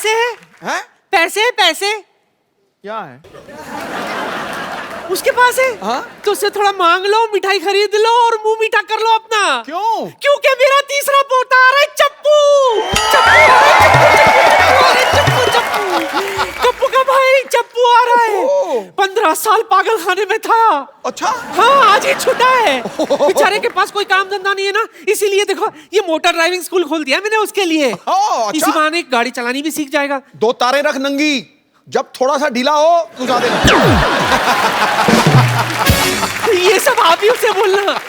पैसे है? पैसे पैसे क्या है? उसके पास है? हाँ? तो उससे थोड़ा मांग लो, मिठाई खरीद लो और मुंह मीठा कर लो अपना। क्यों? क्योंकि मेरा तीसरा पोता आ रहा है, चप्पू। चप्पू का भाई चप्पू आ रहा है। 15 साल पागल खाने में था। अच्छा? हाँ, आज ही छूटा है। बेचारे के पास कोई काम धंधा नहीं है ना, इसीलिए देखो ये मोटर ड्राइविंग स्कूल खोल दिया मैंने उसके लिए। अच्छा? इसी बहाने गाड़ी चलानी भी सीख जाएगा। 2 तारे रख नंगी, जब थोड़ा सा ढीला हो घुसा देना। ये सब आप ही उसे बोलना।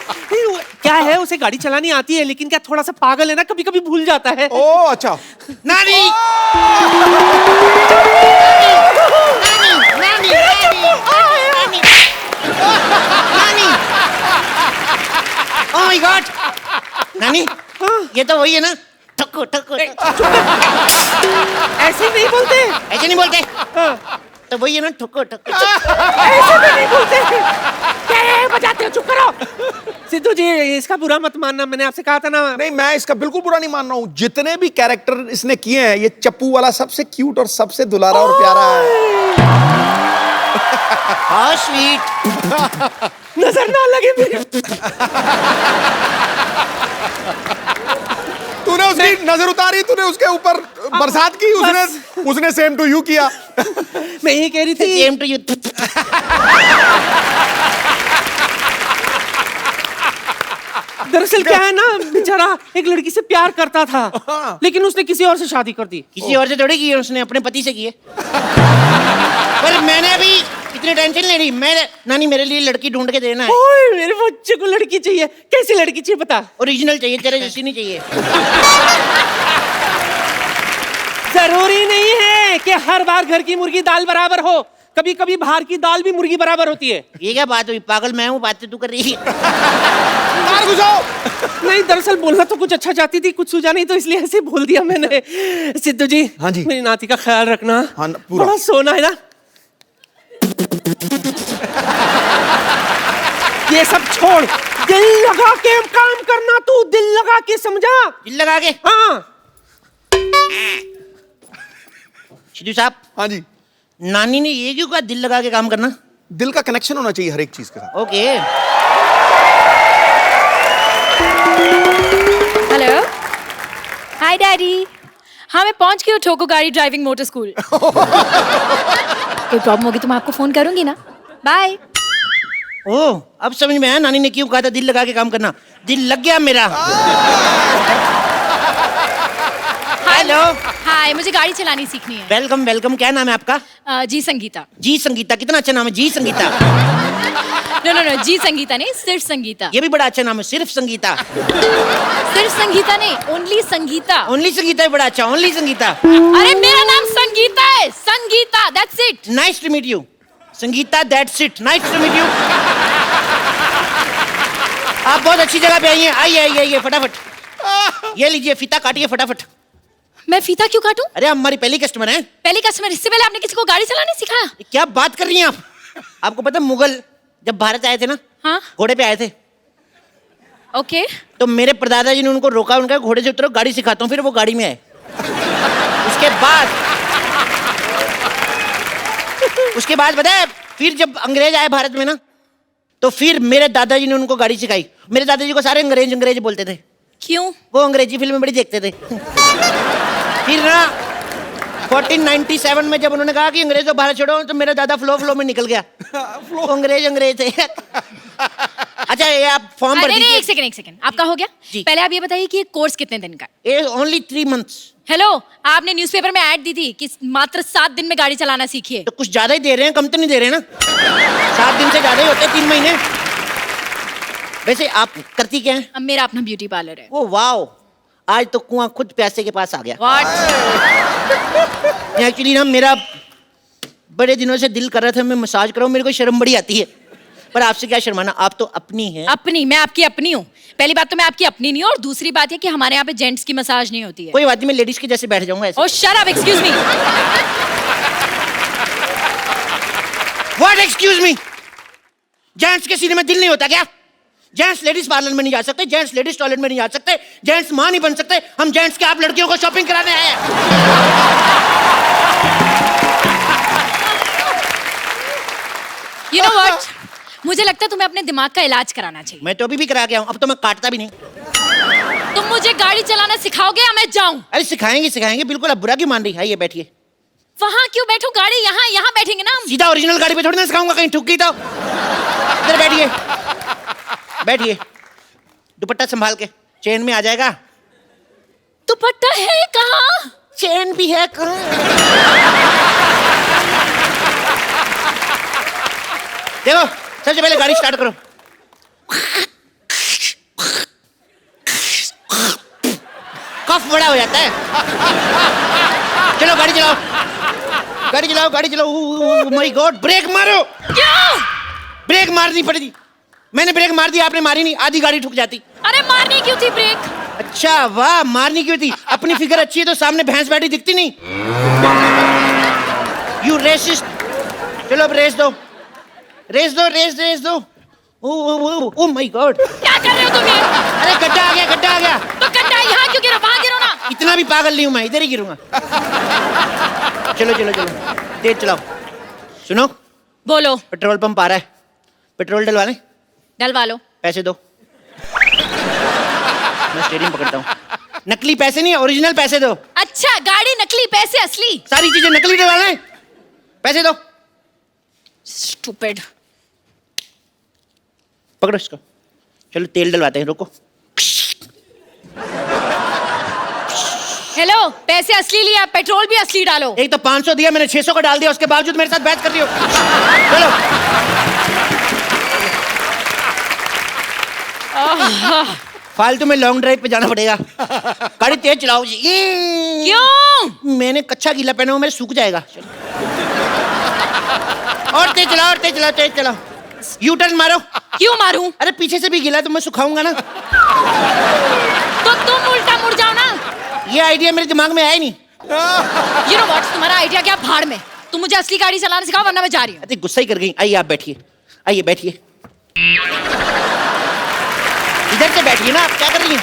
क्या है, उसे गाड़ी चलानी आती है, लेकिन क्या थोड़ा सा पागल है ना, कभी कभी भूल जाता है। ओ अच्छा। नानी ओह माय गॉड। नानी ये तो वही है ना, ठक्कू ठक्कू। ऐसे नहीं बोलते। ऐसे नहीं बोलते? हाँ। तो वही है ना, ठक्कू ठक्कू। ऐसे भी नहीं बोलते। क्या बजाते हो, चुप करो। सिद्धू जी इसका बुरा मत मानना, मैंने आपसे कहा था ना। नहीं, मैं इसका बिल्कुल बुरा नहीं मान रहा हूँ। जितने भी कैरेक्टर इसने किए हैं, ये चप्पू वाला सबसे क्यूट और सबसे दुलारा और प्यारा है। How sweet. नजर ना लगे मेरे। तूने उसकी नजर उतारी, तूने उसके ऊपर बरसात की, उसने सेम टू यू किया। मैं ये कह रही थी, सेम टू यू। दरअसल क्या है ना, बेचारा एक लड़की से प्यार करता था, लेकिन उसने किसी और से शादी कर दी। किसी और से थोड़ी की है, उसने अपने पति से की है। पर मैंने अभी इतनी टेंशन नहीं ली। मैं नानी मेरे लिए लड़की ढूंढ के देना है। ओए मेरे बच्चे को लड़की चाहिए। कैसी लड़की चाहिए बता? ओरिजिनल चाहिए, तेरे जैसी नहीं चाहिए। जरूरी नहीं है कि हर बार घर की मुर्गी दाल बराबर हो, कभी कभी बाहर की दाल भी मुर्गी बराबर होती है। ये क्या बात हुई? पागल मैं हूँ, बात तू कर रही है। मार घुसाओ। नहीं, दरअसल बोलना तो कुछ अच्छा चाहती थी, कुछ सूझा नहीं, तो इसलिए ऐसे बोल दिया मैंने। सिद्धू जी, हाँ जी, मेरी नाती का ख्याल रखना। हाँ, पूरा। बड़ा सोना है ना। ये सब छोड़, दिल लगा के काम करना। तू दिल लगा के, समझा? दिल लगा के? हाँ। सिद्धू साहब। हाँ जी। नानी ने ये क्यों कहा दिल लगा के काम करना? दिल का कनेक्शन होना चाहिए हर एक चीज के साथ। ओके। हेलो, हाय डैडी। हाँ मैं पहुंच गई हूँ ठोको गाड़ी ड्राइविंग मोटर स्कूल। कोई प्रॉब्लम होगी तो मैं आपको फोन करूंगी ना। बाय। ओह, अब समझ में आया नानी ने क्यों कहा था दिल लगा के काम करना। दिल लग गया मेरा। हेलो। हाय, मुझे गाड़ी चलानी सीखनी है। Welcome welcome. क्या नाम है आपका? जी संगीता। जी संगीता, कितना अच्छा नाम है, जी संगीता। नो नो नो, जी संगीता नहीं, सिर्फ संगीता। ये भी बड़ा अच्छा नाम है, सिर्फ संगीता। सिर्फ संगीता नहीं, ओनली संगीता। ओनली संगीता भी बड़ा अच्छा, ओनली संगीता। अरे मेरा नाम संगीता है, Sangeeta, that's it. Nice to meet you Sangeeta, that's it. Nice to meet you. आप बहुत अच्छी जगह पे आई हैं। आइए आइए आइए फटाफट। ये लीजिए फीता काटिए फटाफट। मैं फीता क्यों काटूं? अरे हमारी पहली कस्टमर है। पहली कस्टमर? इससे पहले आपने किसी को गाड़ी चलाने सिखाया? क्या बात कर रही हैं आप? आपको पता है मुगल जब भारत आए थे ना, हाँ घोड़े पे आए थे। ओके। तो मेरे परदादा जी ने उनको रोका, उनका घोड़े से उतरो, गाड़ी सिखाता हूँ। फिर वो गाड़ी में आए। उसके बाद पता है, फिर जब अंग्रेज आए भारत में ना, तो फिर मेरे दादाजी ने उनको गाड़ी सिखाई। मेरे दादाजी को सारे अंग्रेज अंग्रेज बोलते थे। क्यों? वो अंग्रेजी फिल्में बड़ी देखते थे। फिर ना 1497 में जब उन्होंने कहा कि अंग्रेजों भारत छोड़ो, तो मेरा दादा फ्लो में निकल गया। वो अंग्रेज थे। अच्छा ये आप फॉर्म भर दीजिए। एक सेकंड, आपका हो गया? पहले आप ये बताइए कि ये कोर्स कितने दिन का है? Only 3 months। हेलो, आपने न्यूज़पेपर में ऐड दी थी कि मात्र 7 दिन में गाड़ी चलाना सीखिए। तो कुछ ज्यादा ही दे रहे हैं, कम तो नहीं दे रहे ना। 7 दिन से ज्यादा ही होते हैं, 3 महीने। वैसे आप करती क्या है? मेरा अपना ब्यूटी पार्लर है। ओ वाओ, आज तो कुआं खुद प्यासे के पास आ गया। एक्चुअली ना मेरा बड़े दिनों से दिल कर रहा था मैं मसाज कराऊं। मेरे को शर्म बड़ी आती है, पर आपसे क्या शर्माना, आप तो अपनी हैं। अपनी? मैं आपकी अपनी हूँ? पहली बात तो मैं आपकी अपनी नहीं हूँ, और दूसरी बात है कि हमारे यहाँ पे जेंट्स की मसाज नहीं होती है। कोई बात नहीं, मैं लेडीज के जैसे बैठ जाऊंगा ऐसे। Oh shut up, excuse me. What excuse me? Gents के सीने में दिल नहीं होता क्या? जेंट्स लेडीज पार्लर में नहीं जा सकते, जेंट्स लेडीज टॉयलेट में नहीं जा सकते, जेंट्स मां नहीं बन सकते, हम जेंट्स के आप लड़कियों को शॉपिंग कराने आए हैं। You know what? मुझे लगता है तुम्हें अपने दिमाग का इलाज कराना चाहिए। मैं तो अभी भी करा के आऊं, अब तो मैं काटता भी नहीं। तुम मुझे गाड़ी चलाना सिखाओगे या मैं जाऊं? अरे सिखाएंगे सिखाएंगे, बिल्कुल। अब बुरा क्यों मान रही है? ये बैठिए। वहां क्यों बैठो? गाड़ी यहाँ यहाँ बैठेंगे ना हम। सीधा ओरिजिनल गाड़ी पे थोड़ी ना सिखाऊंगा, कहीं ठुक गई तो। इधर बैठिए, बैठिए। दुपट्टा संभाल के, चेन में आ जाएगा। दुपट्टा है कहाँ? चेन भी है कहाँ? देखो, सबसे पहले गाड़ी स्टार्ट करो। कफ बड़ा हो जाता है। चलो गाड़ी चलाओ, गाड़ी चलाओ, गाड़ी चलाओ। माय गॉड, ब्रेक मारो। क्यों? ब्रेक मारनी पड़ेगी। मैंने ब्रेक मार दी, आपने मारी नहीं, आधी गाड़ी ठुक जाती। अरे मारनी क्यों थी ब्रेक? अच्छा वाह, मारनी क्यों थी? अपनी फिगर अच्छी है तो सामने भैंस बैठी दिखती नहीं। You racist. चलो अब रेस दो, रेस दो, रेस दो। ओ माय गॉड, क्या कर रहे हो तुम ये? अरे गड्ढा आ गया, गड्ढा आ गया। तो गड्ढा यहाँ क्यों गिरो? वहां गिरो ना। इतना भी पागल नहीं हूं मैं, इधर ही गिरूंगा। चलो चलो चलो, तेज चलाओ। सुनो, बोलो। पेट्रोल पंप आ रहा है, पेट्रोल डलवा लें? डलवा लो। पैसे दो। मैं स्टीयरिंग पकड़ता हूँ। नकली पैसे नहीं, ओरिजिनल पैसे दो। अच्छा, गाड़ी नकली, पैसे असली। सारी चीजें नकली डलवा लें, पैसे दो। स्टूपिड। पकड़ो इसको। चलो तेल डलवाते हैं, रुको। हेलो, पैसे असली लिया, पेट्रोल भी असली डालो। एक तो 500 दिया मैंने, 600 का डाल दिया, उसके बावजूद मेरे साथ बहस कर रही हो। चलो। फालतू में लॉन्ग ड्राइव पे जाना पड़ेगा। गाड़ी तेज चलाओ जी। क्यों? मैंने कच्चा गीला पहना हुआ, मेरे सूख जाएगा। चलो। और तेज चलाओ, और तेज चलाओ, तेज चलाओ। यू टर्न मारो। क्यों मारूं? अरे पीछे से भी गीला तो मैं सुखाऊंगा ना। तो तुम उल्टा मुड़ जाओ ना। ये आइडिया मेरे दिमाग में आया नहीं। You know what? तुम्हारा आइडिया क्या भाड़ में। तुम मुझे असली गाड़ी चलाना सिखाओ वरना मैं जा रही हूँ। अरे गुस्सा ही कर गई। आइए आप बैठिए, आइए बैठिए। इधर से बैठिए ना, आप क्या कर रही हैं?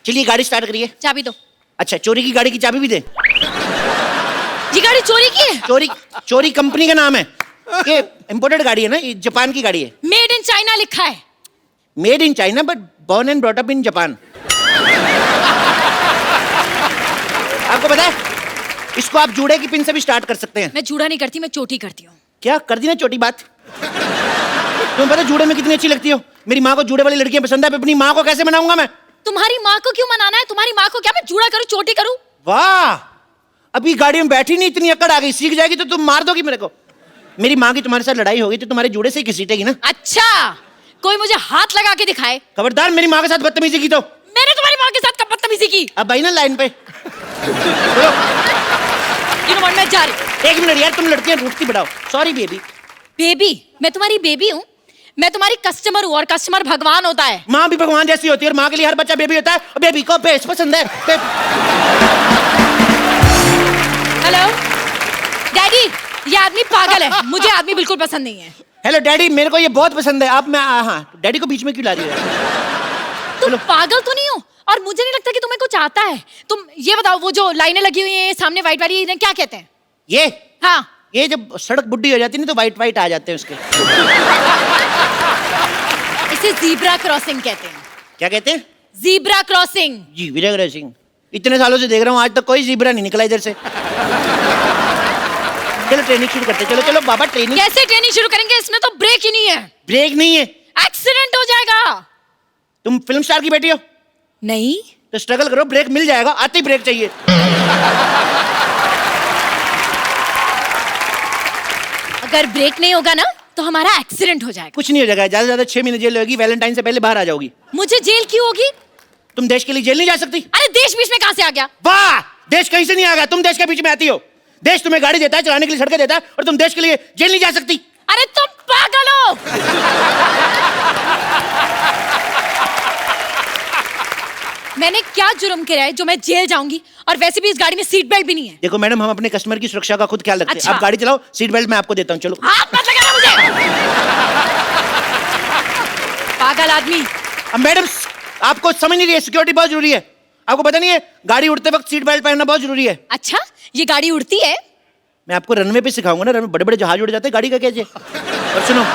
चलिए गाड़ी स्टार्ट करिए। चाबी दो। अच्छा, चोरी की गाड़ी की चाबी भी दे? ये गाड़ी चोरी की है? चोरी, चोरी कंपनी का नाम है। ये इंपोर्टेड गाड़ी है ना, ये जापान की गाड़ी है। मेड इन चाइना लिखा है। Made in China but born and brought up in Japan. आपको पता है, इसको आप जूड़े की पिन से भी स्टार्ट कर सकते हैं। मैं जूड़ा नहीं करती, मैं चोटी करती हूँ। क्या कर दी ना छोटी बात। तुम्हें पता है जूड़े में कितनी अच्छी लगती हो? मेरी माँ को जूड़े वाली लड़कियां पसंद है, अपनी माँ को कैसे मनाऊंगा मैं? तुम्हारी माँ को क्यों मनाना है? तुम्हारी माँ को क्या मैं जूड़ा करूँ, चोटी करूँ? वाह, अभी गाड़ी में बैठी नहीं, इतनी अकड़ आ गई। सीख जाएगी तो तुम मार दोगी मेरे को। मेरी माँ की तुम्हारे साथ लड़ाई होगी तो तुम्हारे जूड़े से ही घसीटेगी ना। अच्छा, कोई मुझे हाथ लगा के दिखाए। खबरदार मेरी माँ के साथ बदतमीजी की तो। मैंने तुम्हारी माँ के साथ कब बदतमीजी की? अब भाई ना लाइन पे। You know what, मैं जा रही हूँ। एक मिनट यार, तुम लड़कियां रूठती बढ़ाओ। Sorry baby. बेबी? मैं तुम्हारी बेबी हूँ? मैं तुम्हारी कस्टमर हूँ और कस्टमर भगवान होता है। माँ भी भगवान जैसी होती है और माँ के लिए हर बच्चा बेबी होता है। और बेबी को बेस पसंद है। हेलो डैडी, ये आदमी पागल है, मुझे आदमी बिल्कुल पसंद नहीं है। हेलो डैडी, मेरे को ये बहुत पसंद है। आप मैं हाँ, डैडी को बीच में क्यों ला रही हो? तुम पागल तो नहीं हो? और मुझे नहीं लगता कि तुम्हें कुछ आता है। तुम ये बताओ, वो जो लाइनें लगी हुई हैं सामने वाइट वाली, इन्हें क्या कहते हैं? ये हाँ, ये जब सड़क बुड्ढी हो जाती है ना तो वाइट वाइट आ जाते हैं उसके। इसे जीब्रा क्रॉसिंग कहते हैं। क्या कहते हैं? Zebra crossing. जी वीरेंद्र सिंह, इतने सालों से देख रहा हूँ, आज तक कोई जीब्रा नहीं निकला इधर से। चलो ट्रेनिंग शुरू करते हैं। चलो चलो बाबा, ट्रेनिंग। कैसे ट्रेनिंग शुरू करेंगे? इसमें तो ब्रेक ही नहीं है। ब्रेक नहीं है? एक्सीडेंट हो जाएगा। तुम फिल्म स्टार की बेटी हो नहीं तो स्ट्रगल करो, ब्रेक मिल जाएगा। आते ही ब्रेक चाहिए। अगर ब्रेक नहीं होगा ना तो हमारा एक्सीडेंट हो जाएगा। कुछ नहीं हो जाएगा, ज्यादा से ज्यादा 6 महीने जेल होगी। वैलेंटाइन से पहले बाहर आ जाओगी। मुझे जेल क्यों होगी? तुम देश के लिए जेल नहीं जा सकती। अरे देश बीच में कहां से आ गया? वाह, देश कहीं से नहीं आ गया, तुम देश के बीच में आती हो। देश तुम्हें गाड़ी देता है, चलाने के लिए सड़कें देता है, और तुम देश के लिए जेल नहीं जा सकती। अरे तुम पागल हो। मैंने क्या जुर्म किया है जो मैं जेल जाऊंगी? और वैसे भी इस गाड़ी में सीट बेल्ट भी नहीं है। देखो मैडम, हम अपने कस्टमर की सुरक्षा का खुद ख्याल रखते हैं। अच्छा। आप गाड़ी चलाओ, सीट बेल्ट मैं आपको देता हूँ, चलो। हाथ मत लगाना मुझे। पागल आदमी। अब मैडम, आपको समझ नहीं रही है, सिक्योरिटी बहुत जरूरी है। आपको पता नहीं है, गाड़ी उड़ते वक्त सीट बेल्ट पहनना बहुत जरूरी है। अच्छा, ये गाड़ी उड़ती है? मैं आपको रनवे पे सिखाऊंगा ना, रनवे बड़े बड़े जहाज उड़ जाते हैं, गाड़ी का कैसे। और सुनो,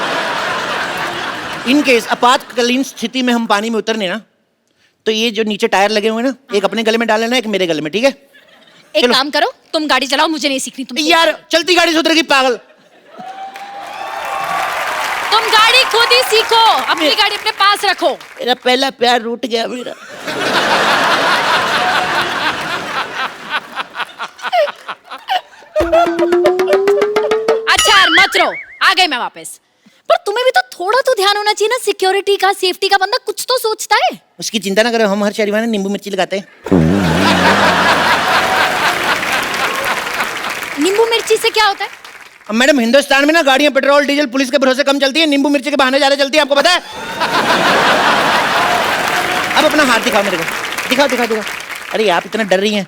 इन केस आपातकालीन स्थिति में हम पानी में उतरने ना, तो ये जो नीचे टायर लगे हुए हैं ना, एक अपने गले में डाल लेना, एक मेरे गले में, ठीक है? एक चलो। काम करो, तुम गाड़ी चलाओ, मुझे नहीं सीखनी तुम। यार चलती गाड़ी से उतरेगी पागल। तुम गाड़ी खुद ही सीखो, अपनी गाड़ी अपने पास रखो। मेरा पहला प्यार रूठ गया मेरा। अच्छा यार, मत रो, आ गई मैं वापस। पर तुम्हें भी तो थोड़ा तो ध्यान होना चाहिए ना, सिक्योरिटी का, सेफ्टी का। बंदा कुछ तो सोचता है। उसकी चिंता ना करो, हम हर शनिवार में नींबू मिर्ची लगाते हैं। नींबू मिर्ची से क्या होता है? अब मैडम, हिंदुस्तान में ना गाड़ियां पेट्रोल डीजल पुलिस के भरोसे कम चलती है, नींबू मिर्ची के बहाने ज्यादा चलती है, आपको पता है? अब अपना हाथ दिखाओ मेरे को, दिखाओ दिखाओ दिखाओ। अरे आप इतना डर रही हैं,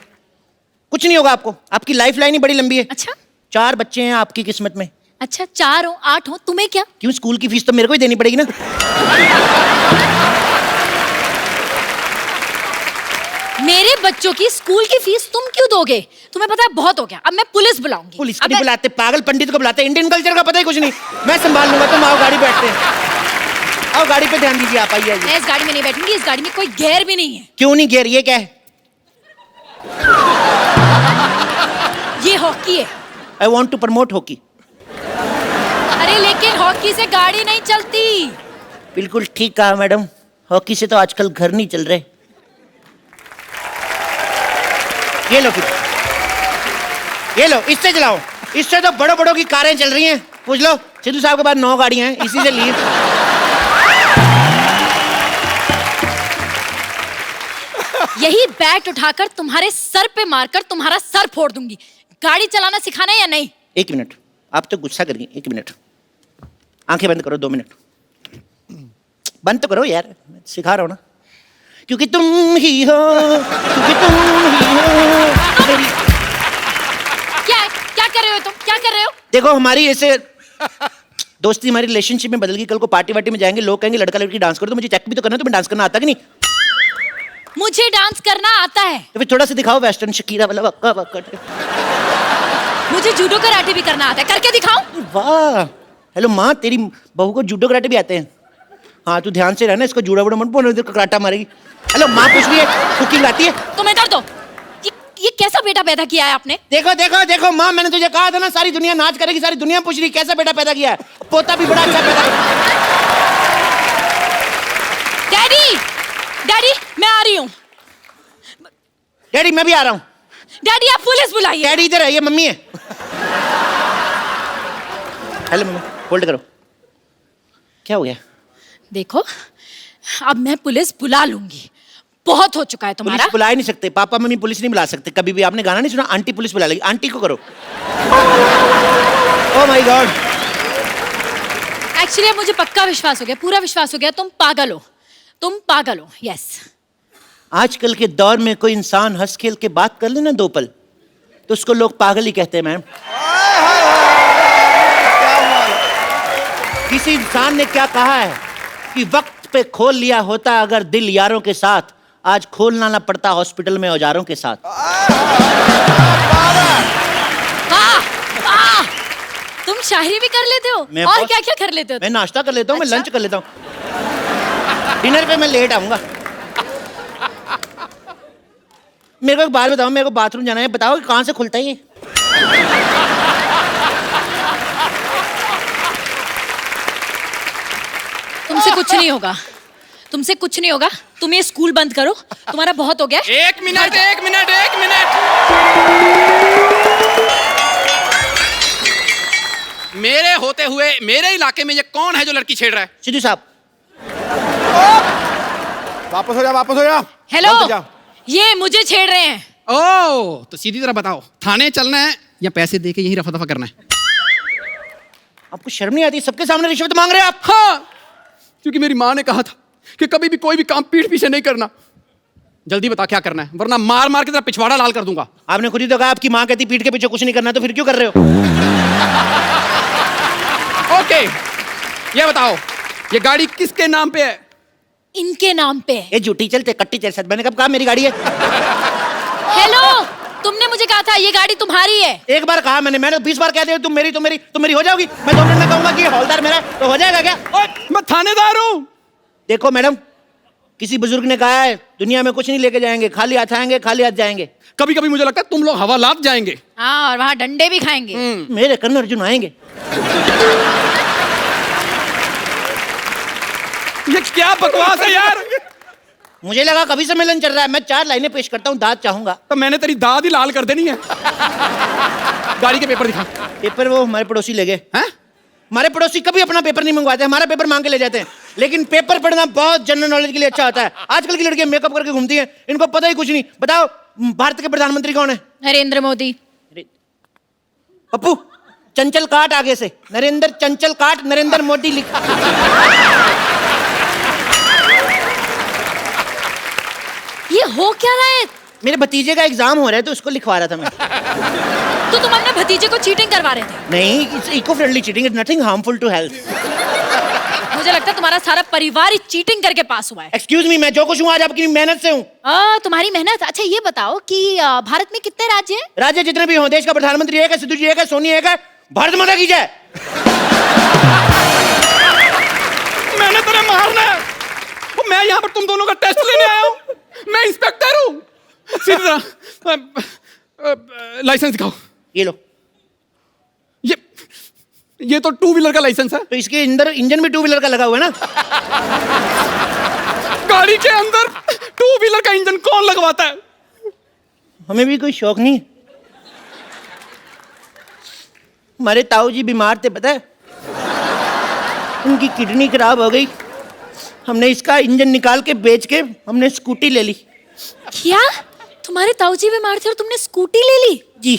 कुछ नहीं होगा आपको, आपकी लाइफ लाइन ही बड़ी लंबी है। अच्छा 4 बच्चे हैं आपकी किस्मत में। अच्छा, 4 हो 8 हो, तुम्हें क्या? क्यों, स्कूल की फीस तो मेरे को ही देनी पड़ेगी ना। मेरे बच्चों की स्कूल की फीस तुम क्यों दोगे? तुम्हें पता है बहुत हो गया, अब मैं पुलिस बुलाऊंगी। पुलिस को अब नहीं मैं- बुलाते, पागल पंडित को बुलाते, इंडियन कल्चर का पता ही कुछ नहीं। मैं संभाल लूंगा, तुम आओ गाड़ी बैठते हैं। आओ गाड़ी पे ध्यान दीजिए, आप आइए आइए। मैं इस गाड़ी में नहीं बैठूंगी, इस गाड़ी में कोई गेयर भी नहीं है। क्यों नहीं गियर, ये क्या है? ये हॉकी है। I want to promote hockey. अरे लेकिन हॉकी से गाड़ी नहीं चलती। बिल्कुल ठीक कहा मैडम, हॉकी से तो आजकल घर नहीं चल रहे। ये लो फिर, ये लो, इससे चलाओ। इससे तो बड़ों बड़ों की कारें चल रही हैं। पूछ लो, सिद्धू साहब के पास 9 गाड़ियां हैं, इसी से लिए। यही बैट उठाकर तुम्हारे सर पे मारकर तुम्हारा सर फोड़ दूंगी। गाड़ी चलाना सिखाना है या नहीं? 1 मिनट, आप तो गुस्सा करिए। 1 मिनट, आंखें बंद करो, 2 मिनट बंद तो करो यार, मैं सिखा रहा हूं ना। क्योंकि तुम ही हो, क्योंकि तुम ही हो मेरी। क्या कर रहे हो तुम? क्या कर रहे हो? देखो, हमारी ऐसे दोस्ती, हमारी रिलेशनशिप में बदल गई। कल को पार्टी वार्टी में जाएंगे, लोग कहेंगे लड़का लड़की डांस करो, तो मुझे चेक भी तो करना है। तुम्हें डांस करना आता कि नहीं? मुझे डांस करना आता है। तो फिर थोड़ा सा दिखाओ, वेस्टर्न शकीरा वाला वक्का वक्का। मुझे जूडो कराटे भी करना आता है, करके दिखाऊं? वाह, हेलो माँ, तेरी बहू को जूडो कराटे भी आते हैं। हाँ, तू ध्यान से रहना, इसको जूड़ा वूड़ा मत बोलना, इधर कराटा मारेगी। हेलो माँ, पूछ रही है कुकिंग आती है? तुम इधर दो। ये कैसा बेटा पैदा किया है आपने? देखो देखो देखो माँ, मैंने तुझे कहा था ना, सारी दुनिया नाच करेगी, सारी दुनिया पूछ रही कैसा बेटा पैदा किया है। पोता भी बड़ा अच्छा पैदा किया। डैडी, डैडी मैं आ रही हूँ। डैडी मैं भी आ रहा हूँ। डैडी आप पुलिस बुलाइए। डैडी इधर है, ये मम्मी है। हेलो मम्मी, होल्ड करो। क्या हो गया? देखो, अब मैं पुलिस बुला लूंगी। बहुत हो चुका है तुम्हारा। पुलिस बुला ही नहीं सकते, पापा मम्मी पुलिस नहीं बुला सकते कभी भी। आपने गाना नहीं सुना, आंटी पुलिस बुला लेगी। आंटी को करो। Oh my God. एक्चुअली मुझे पक्का विश्वास हो गया, पूरा विश्वास हो गया, तुम पागल हो। तुम पागल हो, यस। आजकल के दौर में कोई इंसान हंस खेल के बात कर ले ना 2 पल, तो उसको लोग पागल ही कहते हैं मैम। किसी इंसान ने क्या कहा है कि वक्त पे खोल लिया होता अगर दिल यारों के साथ, आज खोलना ना पड़ता हॉस्पिटल में औजारों के साथ। वाह, वाह, तुम शायरी भी कर लेते हो मैं और बहुत- क्या क्या कर लेते हो? मैं नाश्ता कर लेता हूँ, अच्छा? मैं लंच कर लेता हूँ, डिनर पे मैं लेट आऊंगा। मेरे को एक बात बताओ, मेरे को बाथरूम जाना है, बताओ कि कहाँ से खुलता है ये? तुमसे कुछ नहीं होगा, तुमसे कुछ नहीं होगा। तुम ये स्कूल बंद करो, तुम्हारा बहुत हो गया। 1 मिनट 1 मिनट 1 मिनट। मेरे होते हुए मेरे इलाके में ये कौन है जो लड़की छेड़ रहा है? सिद्धू साहब। वापस हो जा, वापस हो जा। हेलो, वापस जा। ये मुझे छेड़ रहे हैं। ओह, तो सीधी तरह बताओ, थाने चलना है या पैसे दे के यही रफा दफा करना है? आपको शर्म नहीं आती? सबके सामने रिश्वत मांग रहे हैं आप? हाँ, क्योंकि मेरी माँ ने कहा था कि कभी भी कोई भी काम पीठ पीछे नहीं करना। जल्दी बता क्या करना है, वरना मार मार के तेरा पिछवाड़ा लाल कर दूंगा। आपने खुद ही तो कहा आपकी माँ कहती पीठ के पीछे कुछ नहीं करना, तो फिर क्यों कर रहे हो? ओके, ये बताओ ये गाड़ी किसके नाम पे है? इनके नाम पे है। ये झूठी चलते कट्टी चल सच, मैंने कब कहा मेरी गाड़ी है? हेलो, तुमने मुझे कहा था ये गाड़ी तुम्हारी है। एक बार कहा मैंने 20 बार कह दिया तुम मेरी हो जाओगी। मैं 2 मिनट में कहूंगा कि ये हौलदार मेरा तो हो जाएगा क्या? ओए, मैं थानेदार हूँ। देखो मैडम, किसी बुजुर्ग ने कहा है दुनिया में कुछ नहीं लेके जाएंगे, खाली हाथ आएंगे खाली हाथ जाएंगे। कभी कभी मुझे लगता है तुम लोग हवालात जाएंगे। हाँ, और वहाँ डंडे भी खाएंगे। मेरे कर्ण अर्जुन आएंगे। ये क्या बकवास है यार? मुझे लगा कभी सम्मेलन चल रहा है। मैं 4 लाइनें पेश करता हूँ, दाद चाहूंगा। तो मैंने तेरी दाद ही लाल कर देनी है। गाड़ी के पेपर दिखा। पेपर वो हमारे पड़ोसी ले गए हैं। हमारे पड़ोसी कभी अपना पेपर नहीं मंगवाते, हमारा पेपर मांग के ले जाते हैं। लेकिन पेपर पढ़ना बहुत जनरल नॉलेज के लिए अच्छा होता है। आजकल की लड़कियां मेकअप करके घूमती हैं, इनको पता ही कुछ नहीं। बताओ भारत के प्रधानमंत्री कौन है? नरेंद्र मोदी। पप्पू चंचल काट आगे से, नरेंद्र चंचल काट नरेंद्र मोदी लिखा। ये हो क्या रहा है? मेरे भतीजे का एग्जाम हो रहा है तो उसको लिखवा रहा था मैं। तो तुम अपने भतीजे को चीटिंग करवा रहे थे? नहीं, it's eco friendly cheating, it's nothing harmful to health. मुझे लगता है तुम्हारा सारा परिवार ही चीटिंग करके पास हुआ है। एक्सक्यूज मी, मैं जो कुछ हूँ आज आपकी मेहनत से हूँ। तुम्हारी मेहनत। अच्छा ये बताओ कि भारत में कितने राज्य हैं? राज्य जितने भी हों, देश का प्रधानमंत्री एक है, सिद्धू जी एक है, सोनी एक है। भारत माता की जय। मैंने तेरे मारना है। तो मैं यहाँ पर तुम दोनों का टेस्ट लेने आया हूँ। मैं इंस्पेक्टर हूँ। सीधा लाइसेंस दिखाओ। ये लो। ये तो 2 व्हीलर का लाइसेंस है। तो इसके अंदर इंजन भी 2 व्हीलर का लगा हुआ है ना। गाड़ी के अंदर 2 व्हीलर का इंजन कौन लगवाता है? हमें भी कोई शौक नहीं। हमारे ताऊ जी बीमार थे, पता है, उनकी किडनी खराब हो गई। हमने इसका इंजन निकाल के बेच के हमने स्कूटी ले ली। क्या? तुम्हारे ताऊजी बीमार थे और तुमने स्कूटी ले ली? जी,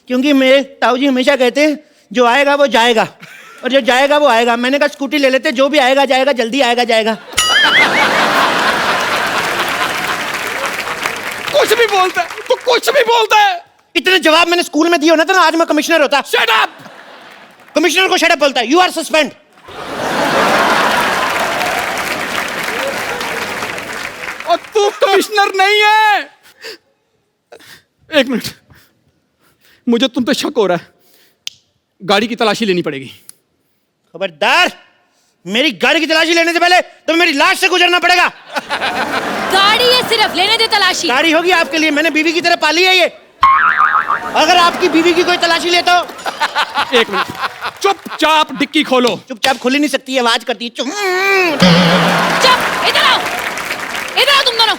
क्योंकि मेरे ताऊ जी हमेशा कहते हैं जो आएगा वो जाएगा और जो जाएगा वो आएगा। मैंने कहा स्कूटी ले लेते, जो भी आएगा जाएगा, जल्दी आएगा जाएगा। कुछ भी बोलता है, तो कुछ भी बोलता है। इतने जवाब मैंने स्कूल में दिए होना था ना, आज मैं कमिश्नर होता। Shut up. कमिश्नर को शट अप बोलता है। You are suspend. और तू कमिश्नर नहीं है। एक मिनट, मुझे तुम पे शक हो रहा है। गाड़ी की तलाशी लेनी पड़ेगी। खबरदार, मेरी गाड़ी की तलाशी लेने से पहले तो मेरी लाश से गुजरना पड़ेगा। गाड़ी है, सिर्फ लेने दे तलाशी। गाड़ी होगी आपके लिए, मैंने बीवी की तरह पाली है ये। अगर आपकी बीवी की कोई तलाशी ले तो। एक मिनट, चुपचाप डिक्की खोलो। चुपचाप खुल ही नहीं सकती, आवाज करती है। चुप, इधर आओ, इधर आओ तुम दोनों।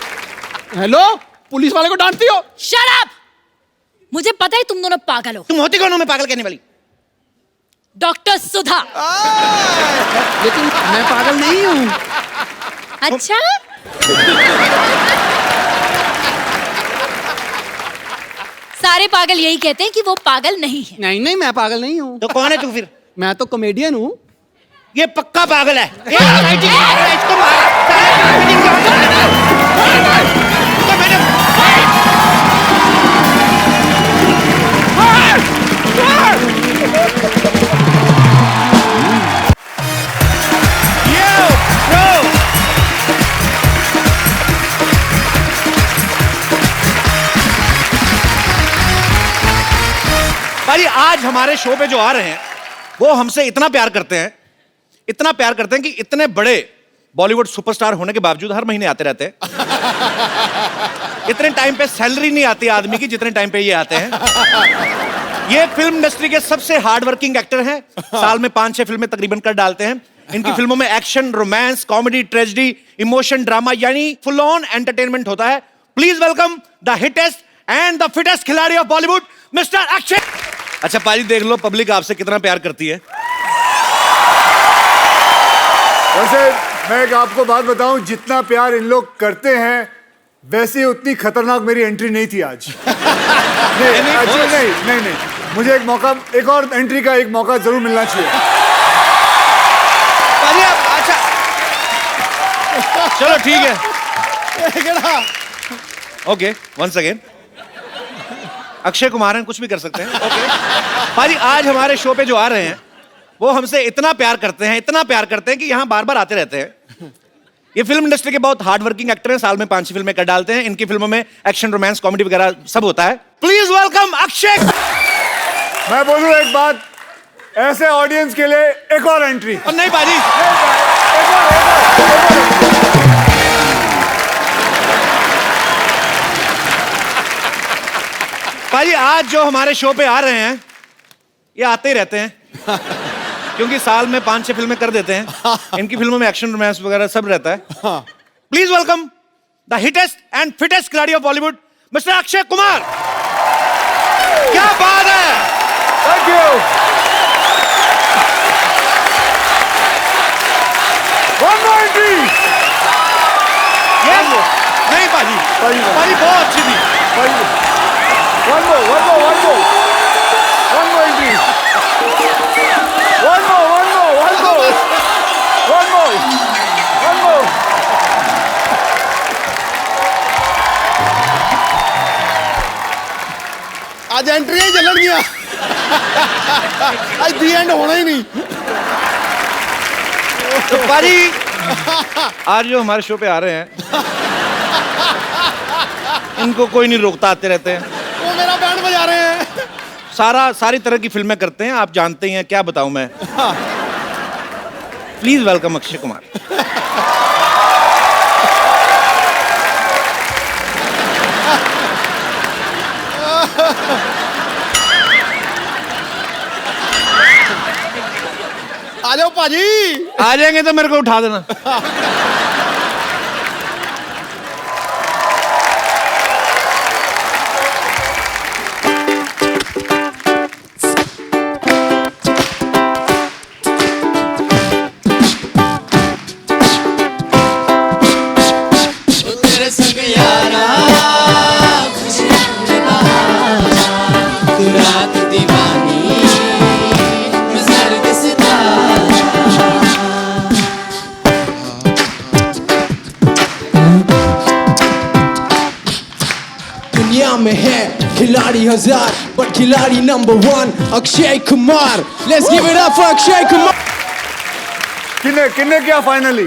हेलो, पुलिस वाले को डांटती हो? Shut up. मुझे पता है तुम दोनों पागल हो। तुम होती कौन हो मैं पागल कहने वाली? डॉक्टर सुधा। लेकिन मैं पागल नहीं हूँ। अच्छा? सारे पागल यही कहते हैं कि वो पागल नहीं है। नहीं नहीं, मैं पागल नहीं हूँ। तो कौन है तू फिर? मैं तो कॉमेडियन हूँ। ये पक्का पागल है। भाई आज हमारे शो पे जो आ रहे हैं वो हमसे इतना प्यार करते हैं, इतना प्यार करते हैं कि इतने बड़े बॉलीवुड सुपरस्टार होने के बावजूद हर महीने आते रहते हैं। इतने टाइम पे सैलरी नहीं आती आदमी की जितने टाइम पे ये आते हैं। ये फिल्म इंडस्ट्री के सबसे हार्ड वर्किंग एक्टर हैं। साल में 5-6 फिल्में तकरीबन कर डालते हैं। इनकी फिल्मों में action, romance, comedy, tragedy, emotion, drama यानी फुल ऑन एंटरटेनमेंट होता है। Please welcome the hittest and the fittest khiladi of Bollywood, mister Akshay. अच्छा पाजी, देख लो पब्लिक आपसे कितना प्यार करती है। वैसे मैं एक आपको बात बताऊं, जितना प्यार इन लोग करते हैं वैसे उतनी खतरनाक मेरी एंट्री नहीं थी आज। नहीं, मुझे एक मौका, एक और एंट्री का एक मौका जरूर मिलना चाहिए। अच्छा चलो ठीक है। Okay once again Akshay Kumar हैं, कुछ भी कर सकते हैं। ओके भाजी, आज हमारे शो पे जो आ रहे हैं वो हमसे इतना प्यार करते हैं, इतना प्यार करते हैं कि यहाँ बार बार आते रहते हैं। ये फिल्म इंडस्ट्री के बहुत हार्ड वर्किंग एक्टर हैं, साल में 5 फिल्में कर डालते हैं। इनकी फिल्मों में एक्शन, रोमांस, कॉमेडी वगैरह सब होता है। Please welcome Akshay. मैं बोलूं एक बात, ऐसे ऑडियंस के लिए एक और एंट्री। और नहीं भाजी, भाजी आज जो हमारे शो पे आ रहे हैं ये आते ही रहते हैं क्योंकि साल में 5-6 फिल्में कर देते हैं। इनकी फिल्मों में एक्शन, रोमांस वगैरह सब रहता है। Please welcome the hittest and fittest khiladi of Bollywood mister Akshay Kumar. क्या बात है, thank you. One more entry. नहीं भाजी, भाजी बहुत अच्छी थी। One more entry. One more. आज एंट्री ही चलन गया। आज दी एंड होना ही नहीं। तो भाजी आज जो हमारे शो पे आ रहे हैं इनको कोई नहीं रोकता, आते रहते हैं। वो मेरा बैंड बजा रहे हैं। सारी तरह की फिल्में करते हैं, आप जानते ही हैं, क्या बताऊं मैं। Please welcome Akshay Kumar. आ जाओ पाजी। आ जाएंगे तो मेरे को उठा देना। दुनिया में है खिलाड़ी हजार पर खिलाड़ी number 1 Akshay Kumar. Let's give it up for Akshay Kumar. किन्ने क्या फाइनली?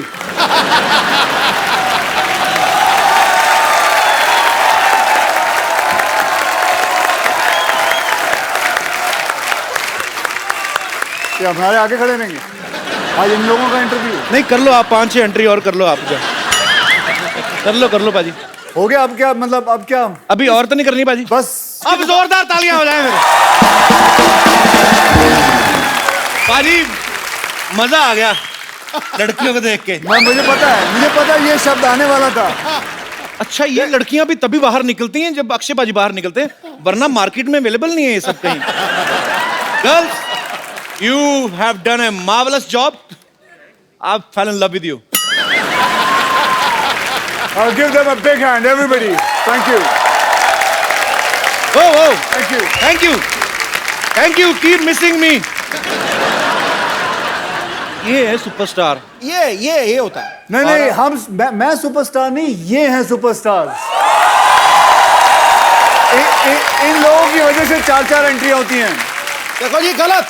क्या हमारे आगे खड़े रहेंगे आज इन लोगों का इंटरव्यू? नहीं कर लो आप, 5-6 एंट्री और कर लो आप। कर लो पाजी। हो गया? अब क्या मतलब, अब क्या? अभी और तो नहीं करनी पाजी, बस अब जोरदार तालियां हो जाए मेरे। पाजी मजा आ गया लड़कियों को देख के। मुझे पता है ये शब्द आने वाला था। अच्छा, ये लड़कियां भी तभी बाहर निकलती हैं जब अक्षय पाजी बाहर निकलते हैं, वरना मार्केट में अवेलेबल नहीं है ये सब कहीं। Girls, you have done a marvelous job. I fell in love with you. I'll give them a big hand, everybody. Thank you. Oh, Thank you. thank you, thank you. Keep missing me. ये है superstar. ये होता है। नहीं, मैं superstar नहीं, ये हैं सुपरस्टार। इन लोगों की वजह से 4-4 एंट्री होती हैं। देखो जी, गलत।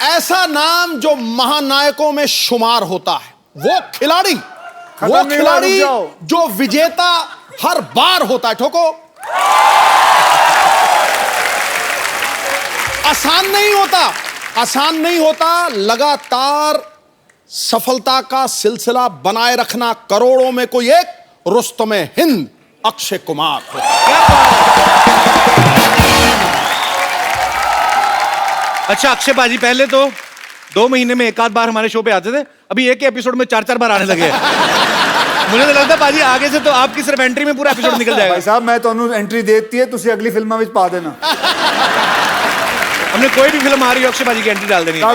ऐसा नाम जो महानायकों में शुमार होता है वो खिलाड़ी जो विजेता हर बार होता है। ठोको। आसान नहीं होता लगातार सफलता का सिलसिला बनाए रखना। करोड़ों में कोई एक रुस्तमे हिंद अक्षय कुमार। अच्छा अक्षय पाजी, पहले तो 2 महीने में एक आध बार हमारे शो पे आते थे, अभी एक एपिसोड में 4-4 बार आने लगे हैं। मुझे तो लगता है पाजी आगे से तो आपकी सिर्फ एंट्री में पूरा एपिसोड निकल जाएगा। भाई साहब, मैं तो एंट्री देती है, तुसी अगली फिल्म में पा देना। हमने कोई भी फिल्म आ रही हो अक्षय पाजी की एंट्री डाल देनी है।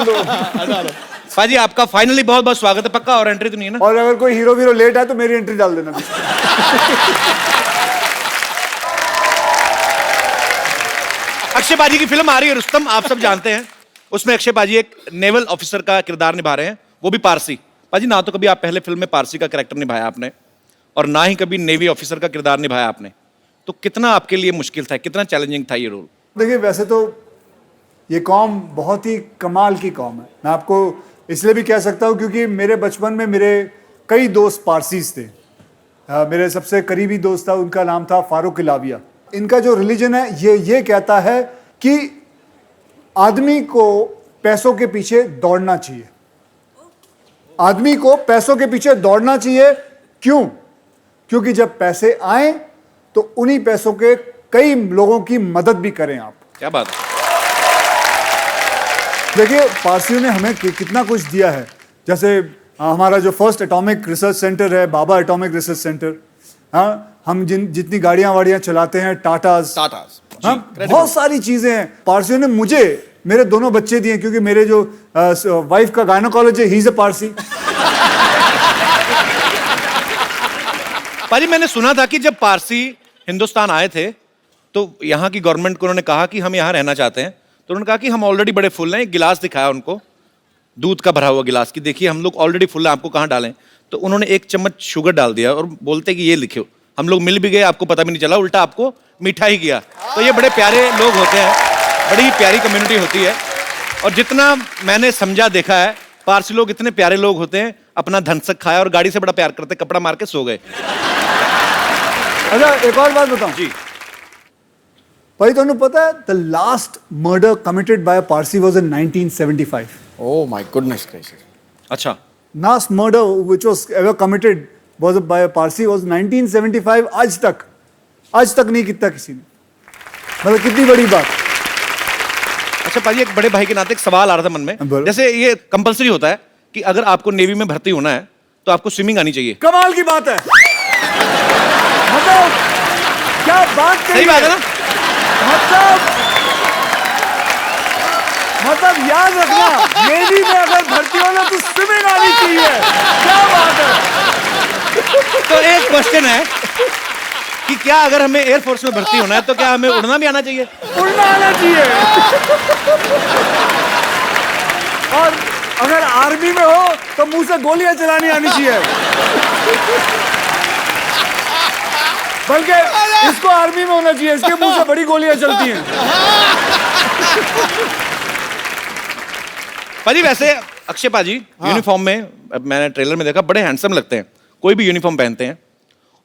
पाजी आपका फाइनली बहुत बहुत स्वागत है। पक्का और एंट्री तो नहीं है ना? और अगर कोई हीरो लेट है तो मेरी एंट्री डाल देना। अक्षय पाजी की फिल्म आ रही है रुस्तम, आप सब जानते हैं। उसमें अक्षय पाजी एक नेवल ऑफिसर का किरदार निभा रहे हैं, वो भी पारसी। पाजी ना तो कभी आप पहले फिल्म में पारसी का कैरेक्टर निभाया आपने, और ना ही कभी नेवी ऑफिसर का किरदार निभाया आपने, तो कितना आपके लिए मुश्किल था, कितना चैलेंजिंग था ये रोल? देखिए, वैसे तो ये कौम बहुत ही कमाल की कौम है। मैं आपको इसलिए भी कह सकता हूँ क्योंकि मेरे बचपन में मेरे कई दोस्त पारसीज थे। मेरे सबसे करीबी दोस्त था, उनका नाम था फारूक इलाविया। इनका जो रिलीजन है ये कहता है कि आदमी को पैसों के पीछे दौड़ना चाहिए। आदमी को पैसों के पीछे दौड़ना चाहिए। क्यों? क्योंकि जब पैसे आए तो उन्हीं पैसों के कई लोगों की मदद भी करें आप। क्या बात है। देखिए, पारसियों ने हमें कितना कुछ दिया है। जैसे हमारा जो फर्स्ट एटॉमिक रिसर्च सेंटर है, बाबा एटॉमिक रिसर्च सेंटर। हाँ, हम जितनी गाड़ियां वाड़ियां चलाते हैं, टाटास, हाँ, बहुत सारी चीजें हैं। पारसियों ने मुझे मेरे दोनों बच्चे दिए, क्योंकि मेरे जो वाइफ का gynaecology, he is a Parsi. पाजी, मैंने सुना था कि जब पारसी हिंदुस्तान आए थे तो यहाँ की गवर्नमेंट को उन्होंने कहा कि हम यहाँ रहना चाहते हैं, तो उन्होंने कहा कि हम ऑलरेडी बड़े फुल हैं। एक गिलास दिखाया उनको, दूध का भरा हुआ गिलास, कि देखिए हम लोग ऑलरेडी फुल हैं, आपको कहाँ डालें। तो उन्होंने 1 चम्मच शुगर डाल दिया और बोलते कि ये लिखो। हम लोग मिल भी गए, आपको पता भी नहीं चला, उल्टा आपको मीठा ही किया। तो ये बड़े प्यारे लोग होते हैं, बड़ी प्यारी कम्युनिटी होती है। और जितना मैंने समझा, देखा है, पारसी लोग इतने प्यारे लोग होते हैं, अपना धनसक खाया और गाड़ी से बड़ा प्यार करते, कपड़ा मार के सो गए। अच्छा, एक और बात बताऊं जी भाई, तुम्हें पता है the last murder committed by a Parsi was in 1975। Oh my goodness gracious. अच्छा, Last murder which was ever committed was by a Parsi was 1975। आज तक नहीं कितना किसी ने। मतलब कितनी बड़ी बात। अच्छा पाजी, एक बड़े भाई के नाते एक सवाल आ रहा था मन में। बोलो। जैसे ये कंपलसरी होता है कि अगर आपको नेवी में भर्ती होना है तो आपको स्विमिंग आनी चाहिए। कमाल की बात है। मतलब क्या बात कही सही बात है ना? मतलब याद रखना, नेवी में अगर भर्ती होना तो स्विमिंग आनी चाहिए। क्या बात है। तो एक क्वेश्चन है कि क्या अगर हमें एयरफोर्स में भर्ती होना है तो क्या हमें उड़ना भी आना चाहिए? उड़ना आना चाहिए। और अगर आर्मी में हो तो मुंह से गोलियां चलानी आनी चाहिए। बल्कि इसको आर्मी में होना चाहिए, इसके मुंह से बड़ी गोलियां चलती हैं। पाजी, वैसे अक्षय पाजी यूनिफॉर्म में, मैंने ट्रेलर में देखा, बड़े हैंडसम लगते हैं, कोई भी यूनिफॉर्म पहनते हैं।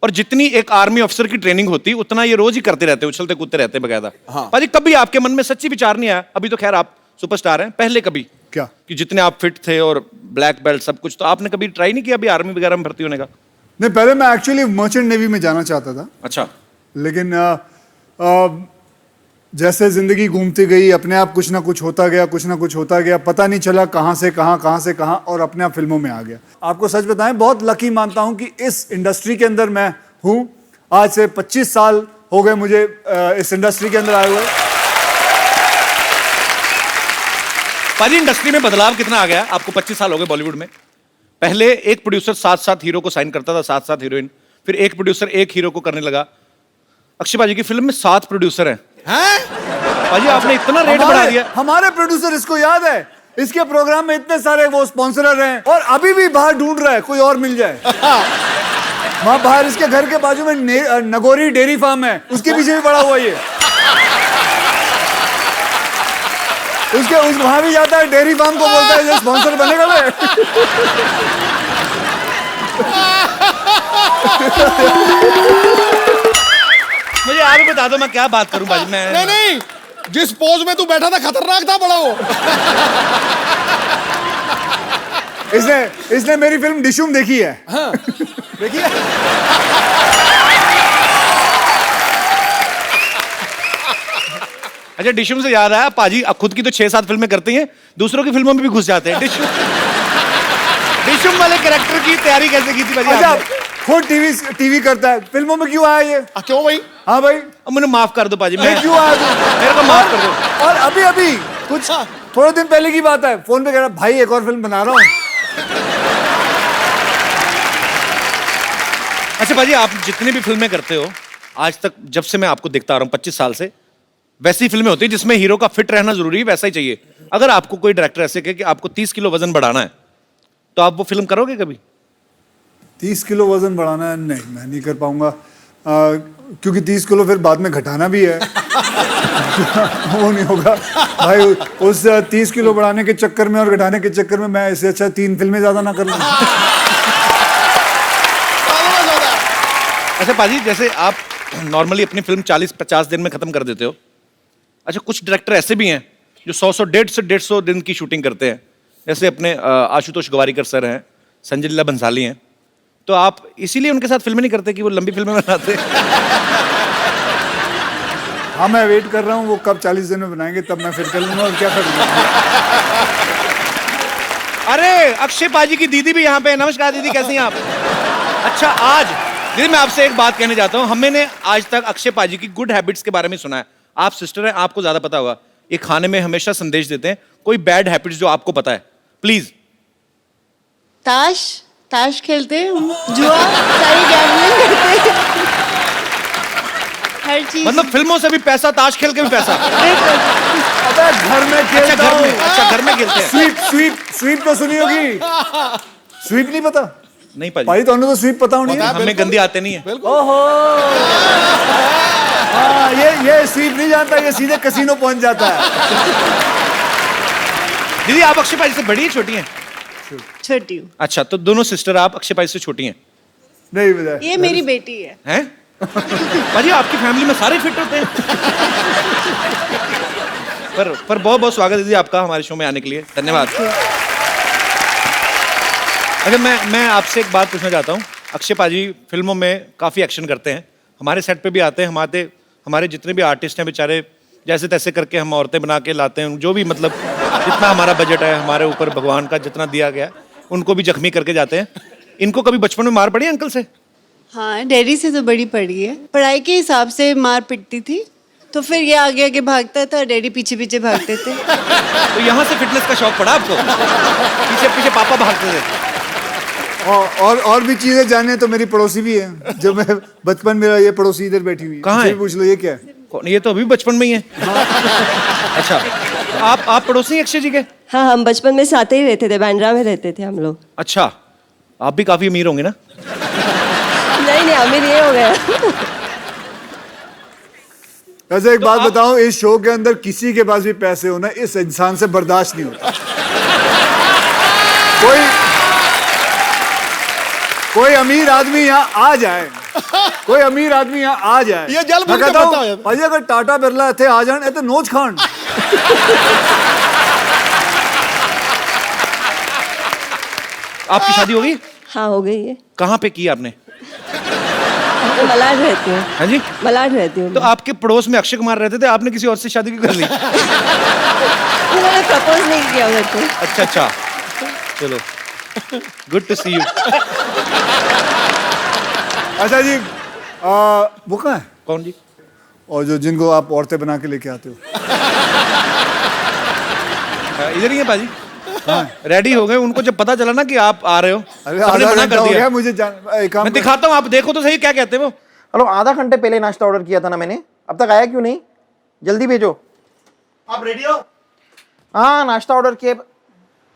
और जितनी एक आर्मी ऑफिसर की ट्रेनिंग होती उतना ये रोज ही करते रहते, उछलते कूदते रहते बकायदा। पाजी, कभी आपके मन में सच्ची विचार नहीं आया, अभी तो खैर आप सुपरस्टार हैं, पहले कभी क्या कि जितने आप फिट थे और ब्लैक बेल्ट सब कुछ, तो आपने कभी ट्राई नहीं किया अभी आर्मी वगैरह में भर्ती होने का? नहीं, पहले मैं एक्चुअली मर्चेंट नेवी में जाना चाहता था। अच्छा, लेकिन जैसे जिंदगी घूमती गई, अपने आप कुछ ना कुछ होता गया, पता नहीं चला कहाँ से कहाँ, और अपने आप फिल्मों में आ गया। आपको सच बताएं, बहुत लकी मानता हूं कि इस इंडस्ट्री के अंदर मैं हूं। आज से 25 साल हो गए मुझे इस इंडस्ट्री के अंदर आए हुए। पाजी, इंडस्ट्री में बदलाव कितना आ गया? आपको 25 साल हो गए बॉलीवुड में। पहले एक प्रोड्यूसर 7-7 हीरो को साइन करता था, 7-7 हीरोइन, फिर एक प्रोड्यूसर एक हीरो को करने लगा। अक्षय पाजी की फिल्म में 7 प्रोड्यूसर हैं। पाजी, आपने इतना रेट बढ़ा दिया। हमारे प्रोड्यूसर, इसको याद है, इसके प्रोग्राम में इतने सारे वो स्पॉन्सरर हैं, और अभी भी बाहर ढूंढ रहा है कोई और मिल जाए। वहां बाहर इसके घर के बाजू में नगोरी डेयरी फार्म है, उसके पीछे भी पड़ा हुआ ये। वहां भी जाता है, डेयरी फार्म को बोलता है ये स्पॉन्सर बनेगा मैं। मुझे आप ही बता दो, मैं क्या बात करूं पाजी? मैं नहीं, जिस पोज में तू बैठा था खतरनाक था बड़ा वो। इसने मेरी फिल्म डिशुम देखी है। हाँ। देखी है? अच्छा, डिशुम से याद आया, पाजी खुद की तो 6-7 फिल्में करती हैं, दूसरों की फिल्मों में भी घुस जाते हैं। डिशुम वाले कैरेक्टर की तैयारी कैसे की थी पाजी? अच्छा, आपने? खुद टीवी करता है, फिल्मों में क्यों आया ये? क्यों भाई? हाँ भाई, अब मुझे माफ कर दो पाजी, मैं क्यों आया तू? मेरे को माफ कर दो। और अभी कुछ थोड़े दिन पहले की बात है, फोन पे कह रहा भाई एक और फिल्म बना रहा हूँ। अच्छा पाजी, आप जितनी भी फिल्में करते हो आज तक, जब से मैं आपको देखता आ रहा हूँ 25 साल से, वैसी फिल्में होती है जिसमें हीरो का फिट रहना जरूरी है, वैसा ही चाहिए। अगर आपको कोई डायरेक्टर ऐसे कहे कि आपको 30 किलो वजन बढ़ाना है, तो आप वो फिल्म करोगे कभी? 30 किलो वजन बढ़ाना है, नहीं मैं नहीं कर पाऊंगा, क्योंकि 30 किलो फिर बाद में घटाना भी है। वो नहीं होगा भाई, उस 30 किलो बढ़ाने के चक्कर में और घटाने के चक्कर में मैं इससे अच्छा 3 फिल्में ज्यादा ना कर लूं। अच्छा पाजी, जैसे आप नॉर्मली अपनी फिल्म 40-50 दिन में खत्म कर देते हो, अच्छा कुछ डायरेक्टर ऐसे भी हैं जो 100 150 दिन की शूटिंग करते हैं, जैसे अपने आशुतोष गवारीकर सर हैं, संजय लीला बंसाली हैं, तो आप इसीलिए उनके साथ फिल्में नहीं करते कि वो लंबी फिल्में बनाते हैं? हाँ मैं वेट कर रहा हूँ, वो कब 40 दिन में बनाएंगे, तब मैं फिर कर लूंगा और क्या करूँगा। अरे अक्षय पाजी की दीदी भी यहाँ पे है। नमस्कार दीदी, कैसी हैं आप? अच्छा आज दीदी मैं आपसे एक बात कहने जाता हूँ, हमने आज तक अक्षय पाजी की गुड हैबिट्स के बारे में सुना है, आप सिस्टर हैं, आपको ज्यादा पता होगा, ये खाने में हमेशा संदेश देते हैं, कोई बैड हैबिट्स जो आपको पता है प्लीज। ताश खेलते हैं, जुआ, सारी गैम्बलिंग करते हैं, हर चीज। मतलब फिल्मों से भी पैसा, ताश खेल के भी पैसा। अबे घर में अच्छा खेलता घर हूँ। में, अच्छा घर में खेलते हैं। स्वीप तो सुनी होगी, स्वीप नहीं पता? नहीं पाजी, भाई तो तो स्वीप पता होनी है। हमें गंदी आते नहीं है। ओहो हाँ, ये स्वीप नहीं जानता, ये सीधे कसीनो पहुंच जाता है। दीदी आप अक्षय पाजी से बड़ी है छोटी हैं? छोटी हूँ। अच्छा तो दोनों सिस्टर आप अक्षय पाजी से छोटी हैं? नहीं पता। ये मेरी बेटी है। हैं? पाजी आपकी फैमिली में सारे फिट होते हैं। पर बहुत बहुत स्वागत है दीदी आपका हमारे शो में आने के लिए, धन्यवाद। अच्छा मैं आपसे एक बात पूछना चाहता हूँ, अक्षय पाजी फिल्मों में काफी एक्शन करते हैं, हमारे सेट पे भी आते हैं, हमारे जितने भी आर्टिस्ट हैं बेचारे जैसे तैसे करके हम औरतें बना के लाते हैं, जो भी मतलब जितना हमारा बजट है, हमारे ऊपर भगवान का जितना दिया गया उनको भी जख्मी करके जाते हैं। इनको कभी बचपन में मार पड़ी है अंकल से? हाँ डैडी से तो बड़ी पड़ी है, पढ़ाई के हिसाब से मार पिटती थी, तो फिर ये आगे आगे भागता था, डैडी पीछे पीछे भागते थे। तो यहाँ से फिटनेस का शौक पड़ा आपको? पीछे पीछे पापा भागते थे। और भी चीजें जाने तो मेरी पड़ोसी भी है, जो मैं बचपन में, ये पड़ोसी इधर बैठी हुई है। कहाँ है? पूछ लो ये क्या है। ये तो अभी बचपन में ही है। अच्छा तो आप पड़ोसी हैं अक्षय जी के? हाँ हम बचपन में साथ ही रहते थे, बांद्रा में रहते थे हम लोग। अच्छा आप भी काफी अमीर होंगे ना? नहीं अमीर ये हो गया। वैसे एक बात बताओ, इस शो के अंदर किसी के पास भी पैसे होना इस इंसान से बर्दाश्त नहीं होता। कोई अमीर आदमी यहाँ आ जाए, कोई अमीर आदमी यहाँ आ जाए, ये जल मैं कहता हूँ भाई अगर टाटा बिरला थे आ जाए तो नोच खान। आपकी शादी हो गई? हाँ हो गई है। कहाँ पे की आपने? मैं मलाड रहती हूँ। हाँ जी मलाड रहती हूँ। तो आपके पड़ोस में अक्षय कुमार रहते थे, आपने किसी और से शादी क्यों कर ली? उन्होंने प्रपोज नहीं किया उधर को। अच्छा चलो गुड टू सी यू। अच्छा जी वो कहाँ है? कौन जी? और जो जिनको आप औरतें बना के लेके आते हो? इधर ही है पाजी, रेडी हो गए। उनको जब पता चला ना कि आप आ रहे हो, अरे सबने आधा मना घंटा कर हो दिया। गया मुझे एक काम मैं दिखाता हूँ, आप देखो तो सही क्या कहते हैं वो। हेलो, आधा घंटे पहले नाश्ता ऑर्डर किया था ना मैंने, अब तक आया क्यों नहीं? जल्दी भेजो। आप रेडी हो? हाँ नाश्ता ऑर्डर किया।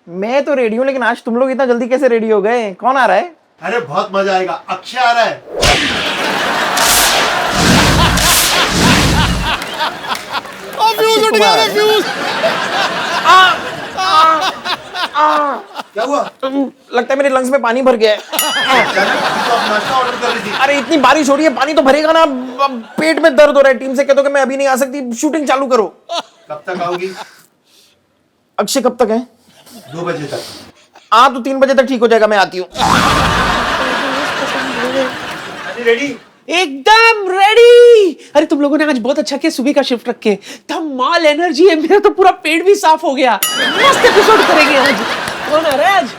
मैं तो रेडी हूँ, लेकिन आज तुम लोग इतना जल्दी कैसे रेडी हो गए? कौन आ रहा है? अरे बहुत मजा आएगा, अक्षय आ रहा है। फ्यूज उठ गया, फ्यूज। क्या हुआ? लगता है मेरे लंग्स में पानी भर गया है। नाश्ता ऑर्डर कर रही थी। अरे इतनी बारिश हो रही है, पानी तो भरेगा ना। पेट में दर्द हो रहा है। टीम से कह दो कि मैं अभी नहीं आ सकती, शूटिंग चालू करो। कब तक आओगी? अक्षय कब तक है? 2 बजे तक। आ तो 3 बजे तक ठीक हो जाएगा, मैं आती हूँ। रेडी? एकदम रेडी। अरे तुम लोगों ने आज बहुत अच्छा किया सुबह का शिफ्ट रख के, धमाल एनर्जी है, मेरा तो पूरा पेट भी साफ हो गया। मस्त एपिसोड करेंगे आज। कौन आ रहा है आज?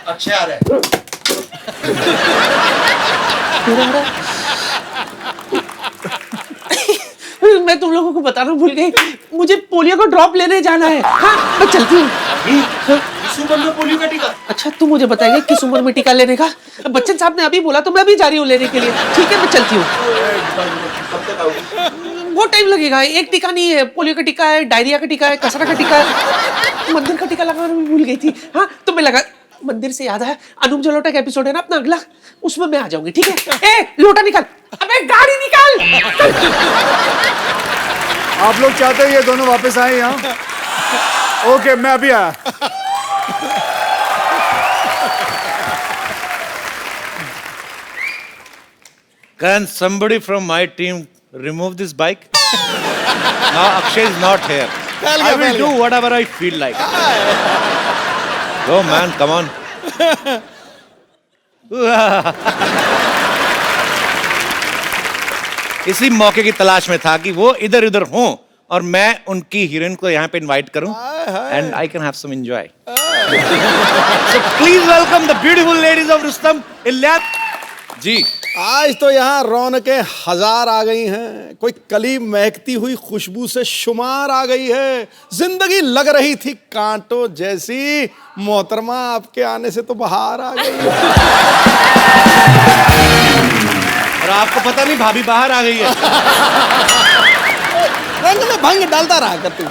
अक्षय आ रहा है। मैं तुम लोगों को बताना भूल गई, मुझे पोलियो का ड्रॉप लेने जाना है। हाँ मैं चलती हूँ। इस उम्र में पोलियो का टीका? अच्छा तू मुझे बताएगा किस उम्र में टीका लेने का? बच्चन साहब ने अभी बोला तो मैं अभी जा रही हूँ लेने के लिए। ठीक है मैं चलती हूँ। कब तक आओगी? बहुत टाइम लगेगा, एक टीका नहीं है, पोलियो का टीका है, डायरिया का टीका है, कसरा का टीका है, मंदिर का टीका लगाना भूल गई थी। हाँ तो मैं लगा मंदिर से याद है, अनूप जलोटा का एपिसोड है ना अपना अगला, उसमें मैं आ जाऊंगी, ठीक है? ए लोटा निकाल, अबे गाड़ी निकाल। आप लोग चाहते हैं ये दोनों वापस आए यहाँ? ओके, मैं अभी आया। Can somebody from my team remove this bike? Now Akshay is not here. I will do whatever I feel like. Go man, come on. इसी मौके की तलाश में था कि वो इधर उधर हों और मैं उनकी हीरोइन को यहाँ पे इनवाइट करूं and I can have some enjoy. So please welcome the beautiful ladies of Rustom Ilyas जी। आज तो यहाँ रौनकें हजार आ गई हैं, कोई कली महकती हुई खुशबू से शुमार आ गई है, जिंदगी लग रही थी कांटों जैसी, मोहतरमा आपके आने से तो बाहर आ गई है। और आपको पता नहीं भाभी बाहर आ गई है। रंग में भंग डालता रहा कर तू।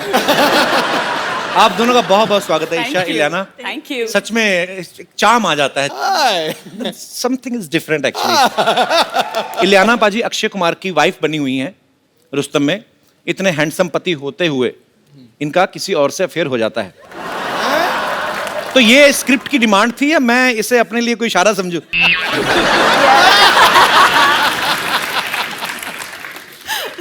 आप दोनों का बहुत बहुत स्वागत है ईशा, इलियाना। Thank you. सच में एक चार्म आ जाता है। Something is different actually. Ileana पाजी अक्षय कुमार की वाइफ बनी हुई हैं रुस्तम में। इतने हैंडसम पति होते हुए इनका किसी और से अफेयर हो जाता है। तो ये स्क्रिप्ट की डिमांड थी या मैं इसे अपने लिए कोई इशारा समझूं?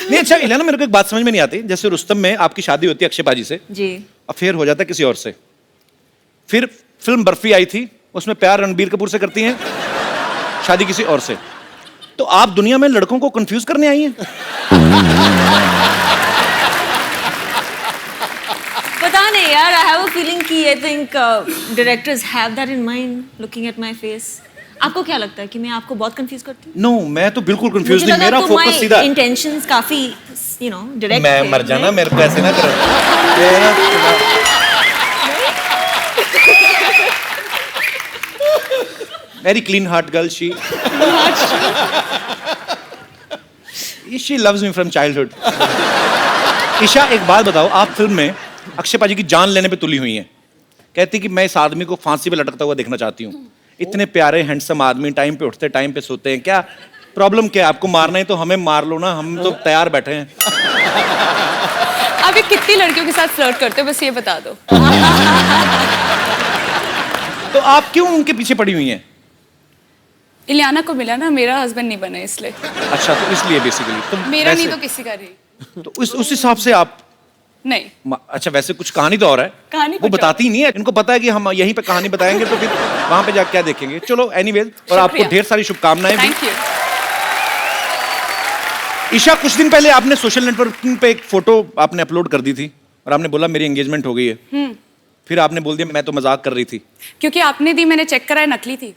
नहीं अच्छा इलियाना, मेरे को एक बात समझ में नहीं आती। जैसे रुस्तम में आपकी शादी होती है अक्षय पाजी से जी, अफेयर हो जाता है किसी और से। फिर फिल्म बर्फी आई थी, उसमें प्यार रणबीर कपूर से करती हैं, शादी किसी और से। तो आप दुनिया में लड़कों को कंफ्यूज करने आई हैं? पता नहीं यार, आई हैव अ फीलिंग कि I think directors have that in mind looking at my face. आपको क्या लगता है कि मैं आपको बहुत कंफ्यूज करती हूँ? नो, मैं तो बिल्कुल कंफ्यूज नहीं, मेरा फोकस सीधा है। इंटेंशंस काफी यू नो डायरेक्ट। मैं मर जाना, मेरे को ऐसे ना करो। Very clean heart girl she. She loves me from childhood. Isha एक बात बताओ, आप फिल्म में अक्षय पाजी की जान लेने पे तुली हुई हैं। कहती कि मैं इस आदमी को फांसी पे लटकता हुआ देखना चाहती हूँ। इतने प्यारे हैंडसम आदमी, टाइम पे उठते टाइम पे सोते हैं, क्या प्रॉब्लम क्या है? आपको मारना है तो हमें मार लो ना, हम तो तैयार बैठे हैं। आप ये कितनी लड़कियों के साथ फ्लर्ट करते हो, बस ये बता दो। तो आप क्यों उनके पीछे पड़ी हुई हैं? इलियाना को मिला ना, मेरा हस्बैंड नहीं बना इसलिए। अच्छा, तो इसलिए बेसिकली तो मेरा नहीं तो किसी का नहीं। तो उस हिसाब से आप नहीं। अच्छा, वैसे कुछ कहानी तो और है, कहानी वो बताती ही नहीं है। इनको पता है कि हम यहीं पे कहानी बताएंगे तो फिर वहां पे जाके क्या देखेंगे। चलो एनीवेज, और आपको ढेर सारी शुभकामनाएं। Thank you. ईशा, कुछ दिन पहले आपने सोशल नेटवर्किंग पे एक फोटो आपने अपलोड कर दी थी और आपने बोला मेरी एंगेजमेंट हो गई है। फिर आपने बोल दिया मैं तो मजाक कर रही थी। क्योंकि आपने दी, मैंने चेक कराया, नकली थी।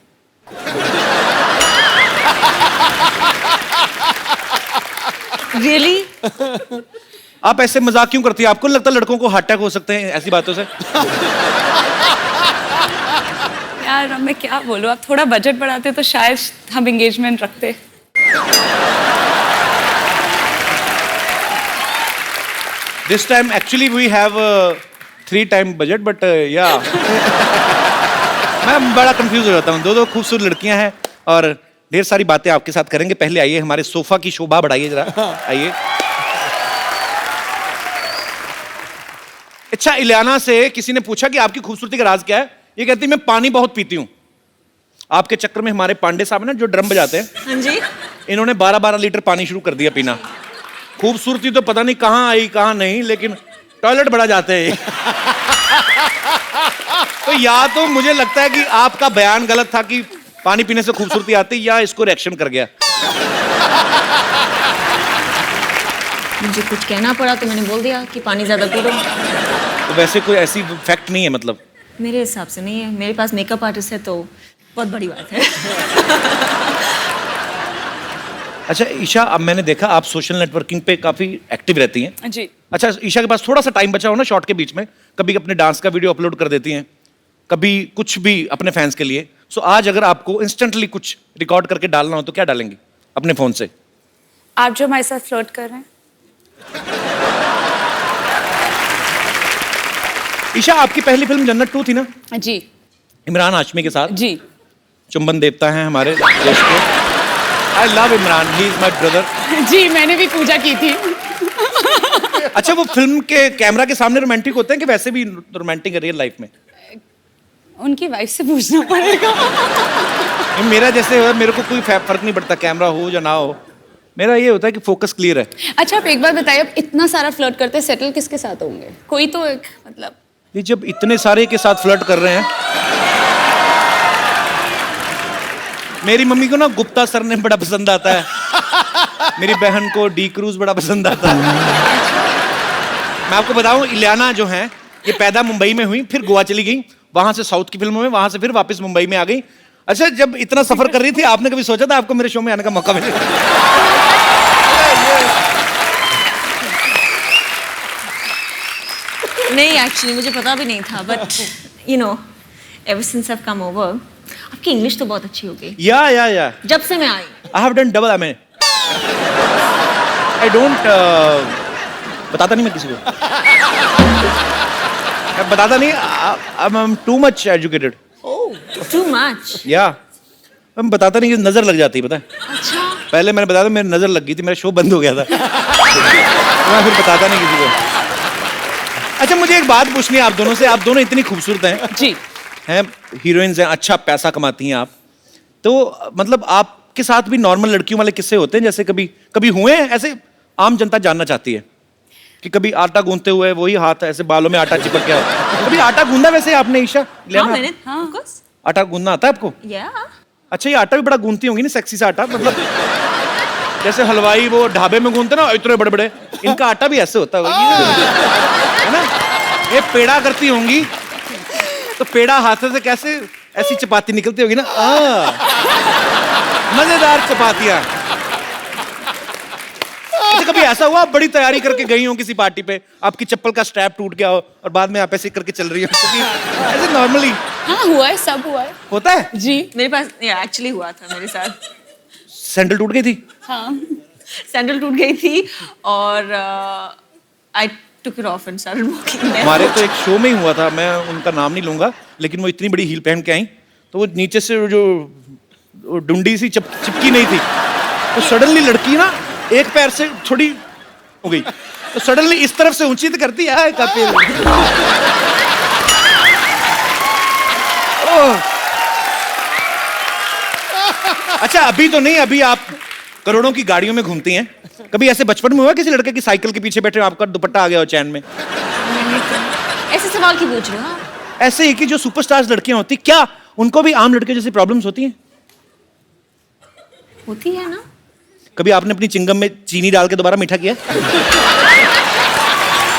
रियली? आप ऐसे मजाक क्यों करती है? आपको लगता है लड़कों को हार्ट अटैक हो सकते हैं ऐसी बातों से? यार अब मैं क्या बोलूं, आप थोड़ा बजट बढ़ाते तो शायद हम एंगेजमेंट रखते। This time actually we have 3 time budget, but या मैं बड़ा कंफ्यूज हो जाता हूँ। दो खूबसूरत लड़कियां हैं और ढेर सारी बातें आपके साथ करेंगे। पहले आइए, हमारे सोफा की शोभा बढ़ाइए जरा, आइए। अच्छा, इलियाना से किसी ने पूछा कि आपकी खूबसूरती का राज क्या है? ये कहती मैं पानी बहुत पीती हूँ। आपके चक्कर में हमारे पांडे साहब ना, जो ड्रम बजाते हैं, हाँ जी, इन्होंने 12-12 लीटर पानी शुरू कर दिया पीना। खूबसूरती तो पता नहीं कहाँ आई कहाँ नहीं, लेकिन टॉयलेट बड़ा जाते हैं। तो या तो मुझे लगता है कि आपका बयान गलत था कि पानी पीने से खूबसूरती आती, या इसको रिएक्शन कर गया। मुझे कुछ कहना पड़ा तो मैंने बोल दिया कि पानी ज्यादा पी लो। तो वैसे कोई ऐसी फैक्ट नहीं है मतलब? मेरे हिसाब से नहीं है, मेरे पास मेकअप आर्टिस्ट है तो बहुत बड़ी बात है। अच्छा ईशा, अब मैंने देखा आप सोशल नेटवर्किंग पे काफी एक्टिव रहती हैं। जी। अच्छा, ईशा के पास थोड़ा सा टाइम बचा हो ना शॉर्ट के बीच में, कभी अपने डांस का वीडियो अपलोड कर देती हैं, कभी कुछ भी अपने फैंस के लिए। सो आज अगर आपको इंस्टेंटली कुछ रिकॉर्ड करके डालना हो तो क्या डालेंगी अपने फोन से? आप जो हमारे साथ फ्लर्ट कर रहे हैं। ईशा, आपकी पहली फिल्म जन्नत 2 थी ना? जी। इमरान हाशमी के साथ जी चुंबन देवता हैं हमारे देश के। I love Imran, he is my brother. जी मैंने भी पूजा की थी। अच्छा, वो फिल्म के कैमरा के सामने रोमांटिक होते हैं कि वैसे भी रोमांटिक है रियल लाइफ में? उनकी वाइफ से पूछना पड़ेगा। मेरा जैसे है, मेरे को कोई फर्क नहीं पड़ता कैमरा हो या ना हो, मेरा ये होता है कि फोकस क्लियर है। अच्छा आप एक बार बताइए, अब इतना सारा फ्लर्ट करते सेटल किसके साथ होंगे? कोई तो एक मतलब ये जब इतने सारे के साथ फ्लर्ट कर रहे हैं, मेरी मम्मी को ना गुप्ता सर ने बड़ा पसंद आता है, मेरी बहन को डी क्रूज बड़ा पसंद आता है। मैं आपको बताऊं, इलियाना जो है ये पैदा मुंबई में हुई, फिर गोवा चली गई, वहां से साउथ की फिल्मों में, वहां से फिर वापस मुंबई में आ गई। अच्छा, जब इतना सफर कर रही थी, आपने कभी सोचा था आपको मेरे शो में आने का मौका मिलेगा? नहीं, एक्चुअली मुझे पता भी नहीं था, but you know ever since I have come over, आपकी इंग्लिश तो बहुत अच्छी हो गई। या जब से मैं आई। I have done double MA. I don't बताता नहीं मैं किसी को, मैं बताता नहीं, I am too much educated. Too much? या मैं बताता नहीं कि नजर लग जाती है, पता है? अच्छा। पहले मैंने बताया था, मेरी नजर लग गई थी, मेरा शो बंद हो गया था। तो मैं फिर बताता नहीं किसी को। अच्छा, मुझे एक बात पूछनी है आप दोनों से, आप दोनों इतनी खूबसूरत हैं जी हैं, हीरोइंस हैं, अच्छा पैसा कमाती हैं आप, तो मतलब आपके साथ भी नॉर्मल लड़कियों वाले किस्से होते हैं? जैसे कभी हुए हैं ऐसे? आम जनता जानना चाहती है कि कभी आटा गूंथते हुए वही हाथ ऐसे बालों में आटा चिपक गया, कभी आटा गूंदा वैसे आपने? ईशा, मैंने आटा गूंदना आता है आपको? अच्छा, ये आटा भी बड़ा गूंथती होंगी ना, सेक्सी सा आटा, मतलब जैसे हलवाई वो ढाबे में गूंथते ना इतने बड़े बड़े, इनका आटा भी ऐसे होता होगा है ना? ये पेड़ा करती होंगी, तो पेड़ा हाथ से कैसे ऐसी चपाती निकलती होगी ना, मजेदार चपातियां। अच्छा, कभी ऐसा हुआ आप बड़ी तैयारी करके गई हो किसी पार्टी पे, आपकी चप्पल का स्ट्रैप टूट गया हो और बाद में आप ऐसे करके चल रही हो, ऐसे नॉर्मली? हाँ हुआ है, सब हुआ है। होता है जी। मेरे पास एक्चुअली हुआ था मेरे साथ। सैंडल टूट गई थी? हाँ, सैंडल टूट गई थी और I took it off and started walking. हमारे तो एक शो में ही हुआ था, मैं उनका नाम नहीं लूंगा, लेकिन वो इतनी बड़ी हील पहन के आई, तो वो नीचे से जो डुंडी सी चिपकी नहीं थी, तो सडनली लड़की ना एक पैर से थोड़ी हो गई, तो सडनली इस तरफ से ऊंची तो करती है कपिल। अच्छा, अभी तो नहीं, अभी आप करोड़ों की गाड़ियों में घूमती हैं, कभी ऐसे बचपन में हुआ किसी लड़के की साइकिल के पीछे बैठे आपका दुपट्टा आ गया हो चैन में? ऐसे सवाल क्यों पूछ रहे हो आप? ऐसे ही कि जो सुपरस्टार्स लड़कियां होती, क्या उनको भी आम लड़के जैसी प्रॉब्लम्स होती हैं? होती है ना। कभी आपने अपनी चिंगम में चीनी डाल के दोबारा मीठा किया?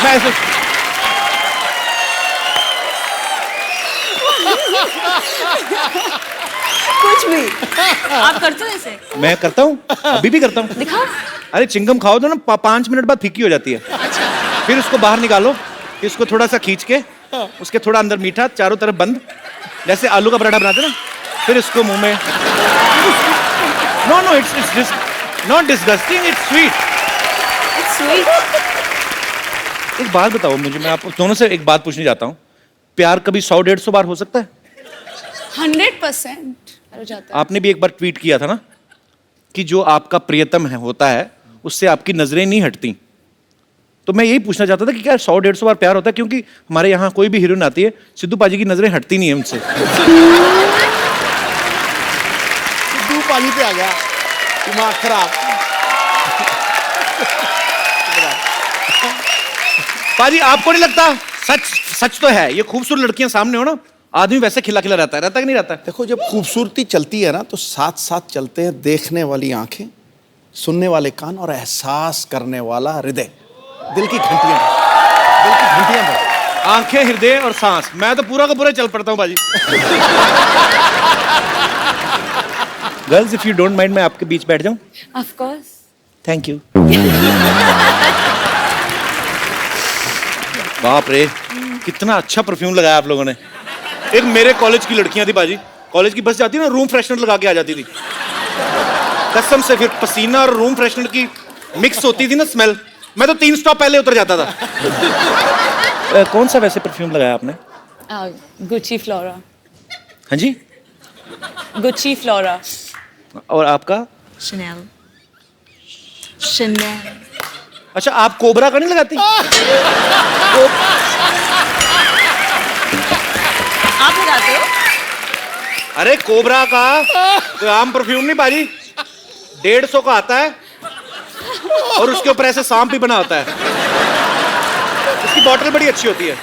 मैं ऐसे कुछ भी आप करते हो ऐसे? मैं करता हूँ, अभी भी करता हूँ। दिखाओ। अरे चिंगम खाओ तो ना 5 मिनट बाद फीकी हो जाती है। अच्छा। फिर उसको बाहर निकालो, इसको थोड़ा सा खींच के, उसके थोड़ा अंदर मीठा, चारों तरफ बंद, जैसे आलू का पराठा बनाते ना, फिर इसको मुंह में। No it's not disgusting, it's sweet. It's sweet. एक बात बताओ मुझे, मैं आप दोनों से एक बात पूछने जाता हूँ, प्यार कभी 100-150 बार हो सकता है? 100% हो जाता है। आपने भी एक बार ट्वीट किया था ना कि जो आपका प्रियतम है होता है उससे आपकी नजरें नहीं हटती, तो मैं यही पूछना चाहता था कि क्या 100-150 बार प्यार होता है? क्योंकि हमारे यहाँ कोई भी हीरोइन आती है, सिद्धू पाजी की नजरें हटती नहीं है उनसे। सिद्धू पाजी पे आ गया, दिमाग खराब। पाजी, आपको नहीं लगता? सच तो है, ये खूबसूरत लड़कियां सामने हो ना, आदमी वैसे खिला खिला रहता है कि नहीं रहता है? देखो, जब खूबसूरती चलती है ना, तो साथ साथ चलते हैं देखने वाली आंखें, सुनने वाले कान और एहसास करने वाला हृदय। दिल की घंटियां आंखें, हृदय और सांस, मैं तो पूरा का पूरा चल पड़ता हूँ बाजी। Girls, if you don't mind, मैं आपके बीच बैठ जाऊं? Of course. Thank you. बाप रे, कितना अच्छा परफ्यूम लगाया आप लोगों ने। एक मेरे कॉलेज की लड़कियां थी बाजी, कॉलेज की बस जाती ना, रूम फ्रेशनर लगा के आ जाती थी कसम से, फिर पसीना और रूम फ्रेशनर की मिक्स होती थी ना स्मेल, मैं तो 3 स्टॉप पहले उतर जाता था। कौन सा वैसे परफ्यूम लगाया आपने? Gucci Flora. हाँ जी। Gucci Flora. और आपका? शनेल। शनेल। अच्छा, आप कोबरा का नहीं लगाती? आप लगाते हो? अरे कोबरा का तो आम परफ्यूम नहीं बाजी, 150 का आता है और उसके ऊपर ऐसे सांप भी बना होता है। उसकी बॉटल बड़ी अच्छी होती है,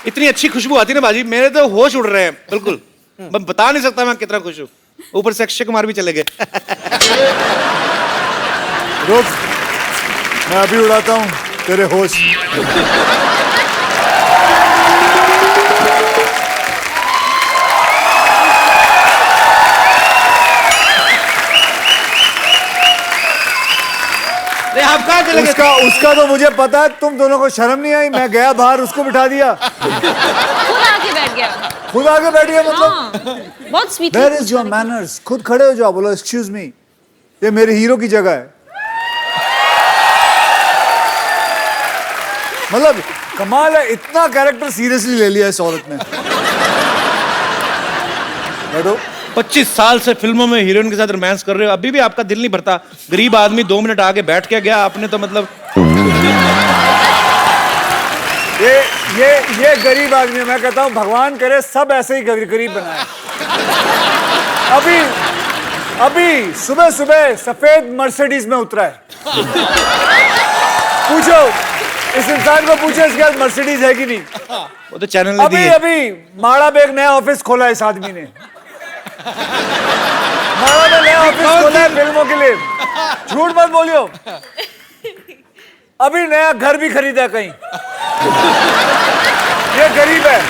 इतनी अच्छी खुशबू आती है ना बाजी, मेरे तो होश उड़ रहे हैं बिल्कुल। मैं बता नहीं सकता मैं कितना खुश हूँ। ऊपर से अक्षय कुमार भी चले गए। रुक, मैं अभी उड़ाता हूँ तेरे होश। आप कहाँ चले गए? उसका तो मुझे पता है, तुम दोनों को शर्म नहीं आई? मैं गया बाहर, उसको बिठा दिया, खुद आके बैठ गया। खुद आगे बैठ गया। मतलब हाँ, बहुत sweet. Where is your manners? खुद खड़े हो जाओ, बोलो एक्सक्यूज मी, ये मेरे हीरो की जगह है। मतलब कमाल है, इतना कैरेक्टर सीरियसली ले लिया इस औरत ने। बैठो। 25 साल से फिल्मों में हीरोइन के साथ रोमांस कर रहे हो, अभी भी आपका दिल नहीं भरता? गरीब आदमी 2 मिनट आगे बैठ के गया, आपने तो मतलब। ये गरीब आदमी, मैं कहता हूँ भगवान करे सब ऐसे ही गरीब बनाए। अभी सुबह सुबह सफेद मर्सिडीज में उतरा है। पूछो इस इंसान को, पूछो इसके पास मर्सिडीज है कि नहीं। वो तो चैनल ने दी है। अभी माड़ा में एक नया ऑफिस खोला है इस आदमी ने। माड़ा में नया ऑफिस खोला है फिल्मों के लिए, झूठ मत बोलियो। अभी नया घर भी खरीदा है कहीं। ये गरीब है,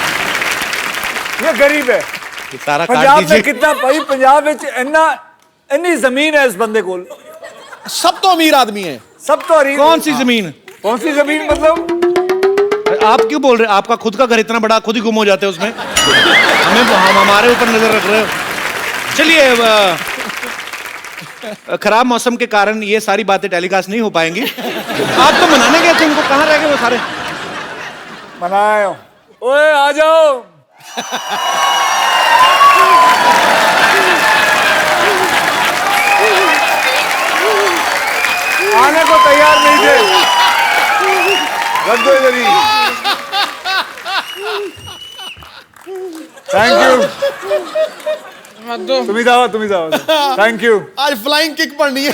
ये गरीब है। सारा पंजाब में कितना भाई, पंजाब में इतनी जमीन है इस बंदे को। सब तो अमीर आदमी है। सब तो अमीर। कौन सी जमीन? कौन सी जमीन मतलब? आप क्यों बोल रहे हैं? आपका खुद का घर इतना बड़ा, खुद ही गुम हो जाते हैं उसमें। हम हमारे ऊपर नजर रख रहे हो। चलिए, खराब मौसम के कारण ये सारी बातें टेलीकास्ट नहीं हो पाएंगी। आप तो मनाने गए थे उनको, कहाँ रह गए वो सारे? मनाए। ओए आ जाओ। आने को तैयार नहीं थे। रख दो इधर ही। Thank you. तुम ही जाओ। Thank you. आज फ्लाइंग किक पड़नी है।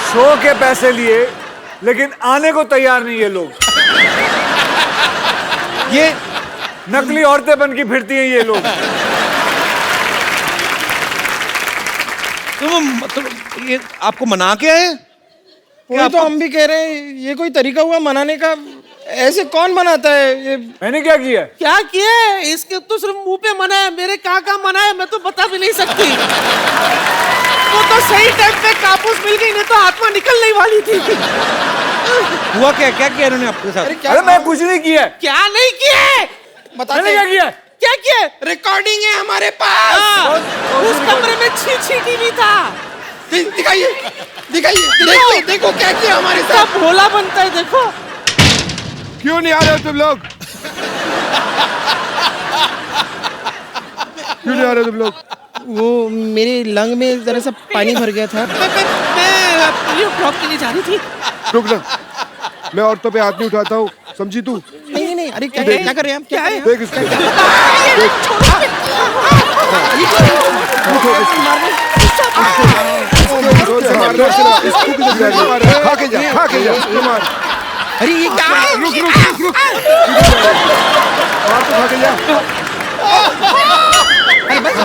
शो के पैसे लिए लेकिन आने को तैयार नहीं ये लोग। ये नकली औरतें बन के फिरती हैं ये लोग। तुम ये आपको मना के आए? वही तो हम भी कह रहे हैं, ये कोई तरीका हुआ मनाने का? ऐसे कौन मनाता है ये? मैंने क्या किया? क्या किया है? इसके तो सिर्फ मुंह पे मना है, मेरे कहाँ मना है मैं तो बता भी नहीं सकती। वो तो सही टाइम पे कापूस मिल गई, नहीं तो आत्मा निकलने वाली थी। हुआ क्या किया इन्होंने आपके साथ? अरे मैं कुछ नहीं किया। क्या नहीं किया? मैंने क्या किया? क्या किया? रिकॉर्डिंग है हमारे पास। उस कमरे में छी टीवी था। दिखाइए देखो क्या किया हमारे साथ। सब भोला बनता है, देखो। क्यों नहीं आ रहे हो तुम लोग? क्यों नहीं आ रहे हो तुम लोग? वो मेरे लंग में जरा सा पानी भर गया था। मैं ड्रॉप के लिए जा रही थी। रुक ना, मैं औरतों पे हाथ नहीं उठाता हूँ, समझी तू? नहीं, अरे क्या कर रहे हैं हम? क्या है? देख इसको। खा के जा। अरे ये क्या है? रुक। मार तो खा के जा। अरे बस।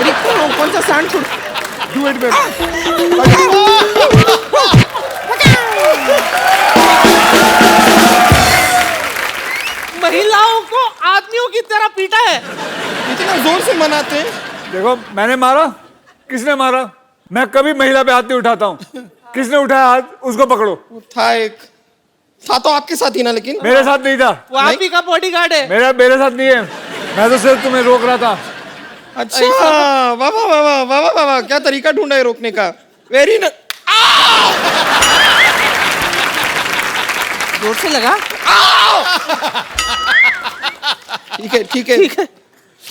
अरे कौन सा सांड छोड़? Do it, man. महिलाओं को आदमियों की तरह पीटा है। इतना जोर से मनाते हैं। देखो मैंने मारा, किसने मारा? मैं कभी महिला पे हाथ नहीं उठाता हूँ। किसने उठाया हाथ उसको पकड़ो। था तो आपके साथ ही ना, लेकिन मेरे साथ नहीं था। वो आप ही का बॉडीगार्ड है। मेरे साथ नहीं है, मैं तो सिर्फ तुम्हें रोक रहा था। अच्छा, वाह, क्या तरीका ढूंढा है रोकने का। वेरी जोर से लगा। ठीक है।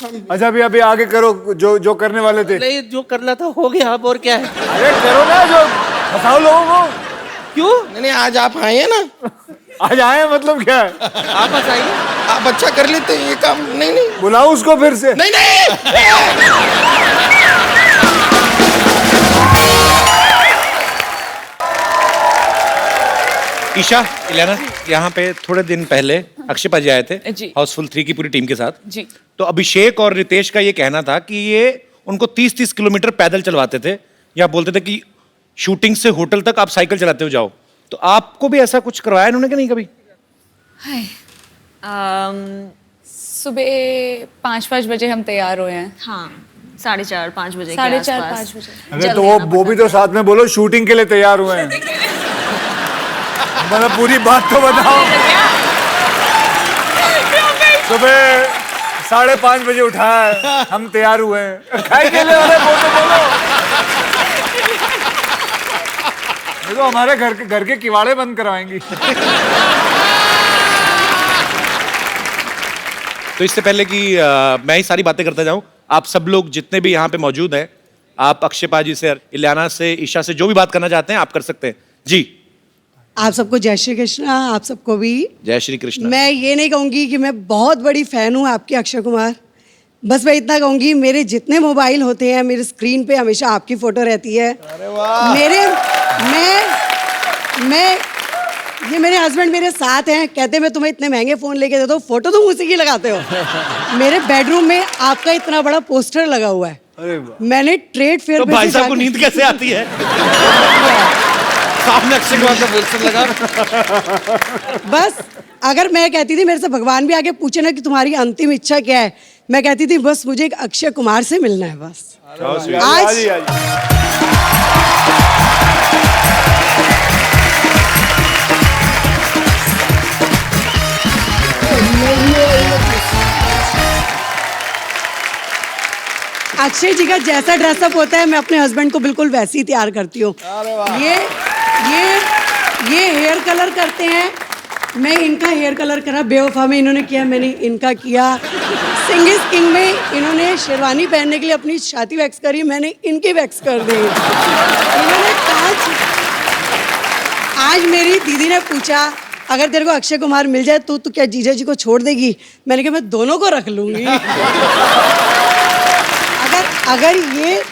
अच्छा अभी आगे करो जो जो करने वाले थे। नहीं, जो करना था हो गया, अब और क्या है? अरे करो ना, जो फंसाओ लोगों को। क्यों? नहीं आज आप आए हैं ना, आज आए मतलब क्या है? आप बताइए। आप अच्छा कर लेते हैं ये काम। नहीं बुलाओ उसको फिर से। नहीं ईशा, इलियाना, यहाँ पे थोड़े दिन पहले अक्षय पाजी आए थे जी। हाउसफुल 3 की पूरी टीम के साथ। जी। तो अभिषेक और रितेश का ये कहना था कि ये उनको 30-30 किलोमीटर पैदल चलवाते थे, या बोलते थे कि शूटिंग से होटल तक आप साइकिल चलाते हो जाओ। तो आपको भी ऐसा कुछ करवाया इन्होंने कि नहीं कभी? सुबह 5 बजे हम तैयार हुए हैं। हाँ, 4:30-5 बजे के 4:30-5 आसपास। बजे। अरे तो वो भी तो साथ में बोलो शूटिंग के लिए तैयार हुए हैं। मतलब पूरी बात तो बताओ। सुबह 5:30 बजे उठाया है, हम तैयार हुए हैं। खाई के लिए वाले वो तो बोलो। ये तो हमारे घर के किवाड़े बंद करवाएंगी। तो इससे पहले कि मैं ही सारी बातें करता जाऊं, आप सब लोग जितने भी यहाँ पे मौजूद हैं, आप अक्षय पाजी से, इलियाना से, ईशा से जो भी बात करना चाहते हैं आप कर सकते हैं जी। आप सबको जय श्री कृष्ण, आप सबको भी जय श्री कृष्ण। मैं ये नहीं कहूँगी कि मैं बहुत बड़ी फैन हूँ आपके अक्षय कुमार, बस मैं इतना कहूँगी मेरे जितने मोबाइल होते हैं मेरे स्क्रीन पे हमेशा आपकी फोटो रहती है। अरे वाह। ये मेरे हस्बैंड मेरे साथ हैं, कहते हैं मैं तुम्हें इतने महंगे फ़ोन लेके देता हूँ, फोटो तुम उसी की लगाते हो। मेरे बेडरूम में आपका इतना बड़ा पोस्टर लगा हुआ है। अरे वाह। मैंने ट्रेड फेयर तो भाई साहब को नींद कैसे आती है? सामने अक्षय कुमार का पोस्टर लगा। बस अगर मैं कहती थी मेरे से भगवान भी आके पूछे ना कि तुम्हारी अंतिम इच्छा क्या है, मैं कहती थी बस मुझे एक अक्षय कुमार से मिलना है बस। अक्षय जी का जैसा ड्रेसअप होता है मैं अपने हस्बैंड को बिल्कुल वैसे ही तैयार करती हूँ। ये हेयर कलर करते हैं, मैं इनका हेयर कलर करा, बेवफा में इन्होंने किया, मैंने इनका किया। सिंग इज किंग में इन्होंने शेरवानी पहनने के लिए अपनी छाती वैक्स करी, मैंने इनकी वैक्स कर दी। इन्होंने कांच। आज मेरी दीदी ने पूछा अगर तेरे को अक्षय कुमार मिल जाए तो तू क्या जीजा जी को छोड़ देगी? मैंने कहा मैं दोनों को रख लूंगी। अगर ये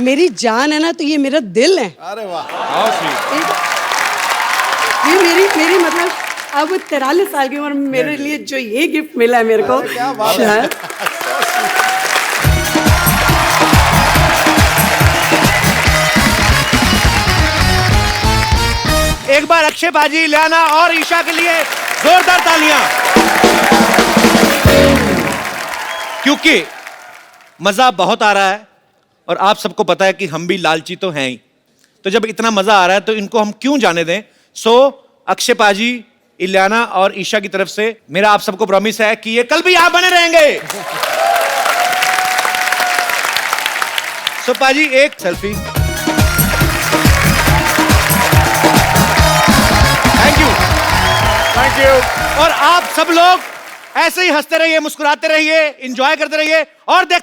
मेरी जान है ना तो ये मेरा दिल है। अरे वाह। ये मेरी मतलब अब 43 साल की उम्र में मेरे लिए जो ये गिफ्ट मिला है मेरे को, शायद एक बार अक्षय पाजी, इलियाना और ईशा के लिए जोरदार तालियां, क्योंकि मजा बहुत आ रहा है और आप सबको पता है कि हम भी लालची तो हैं ही। तो जब इतना मजा आ रहा है तो इनको हम क्यों जाने दें। सो अक्षय पाजी, इलियाना और ईशा की तरफ से मेरा आप सबको प्रॉमिस है कि ये कल भी यहां बने रहेंगे। सो पाजी एक सेल्फी। Thank you. और आप सब लोग ऐसे ही हंसते रहिए, मुस्कुराते रहिए, एंजॉय करते रहिए और देखते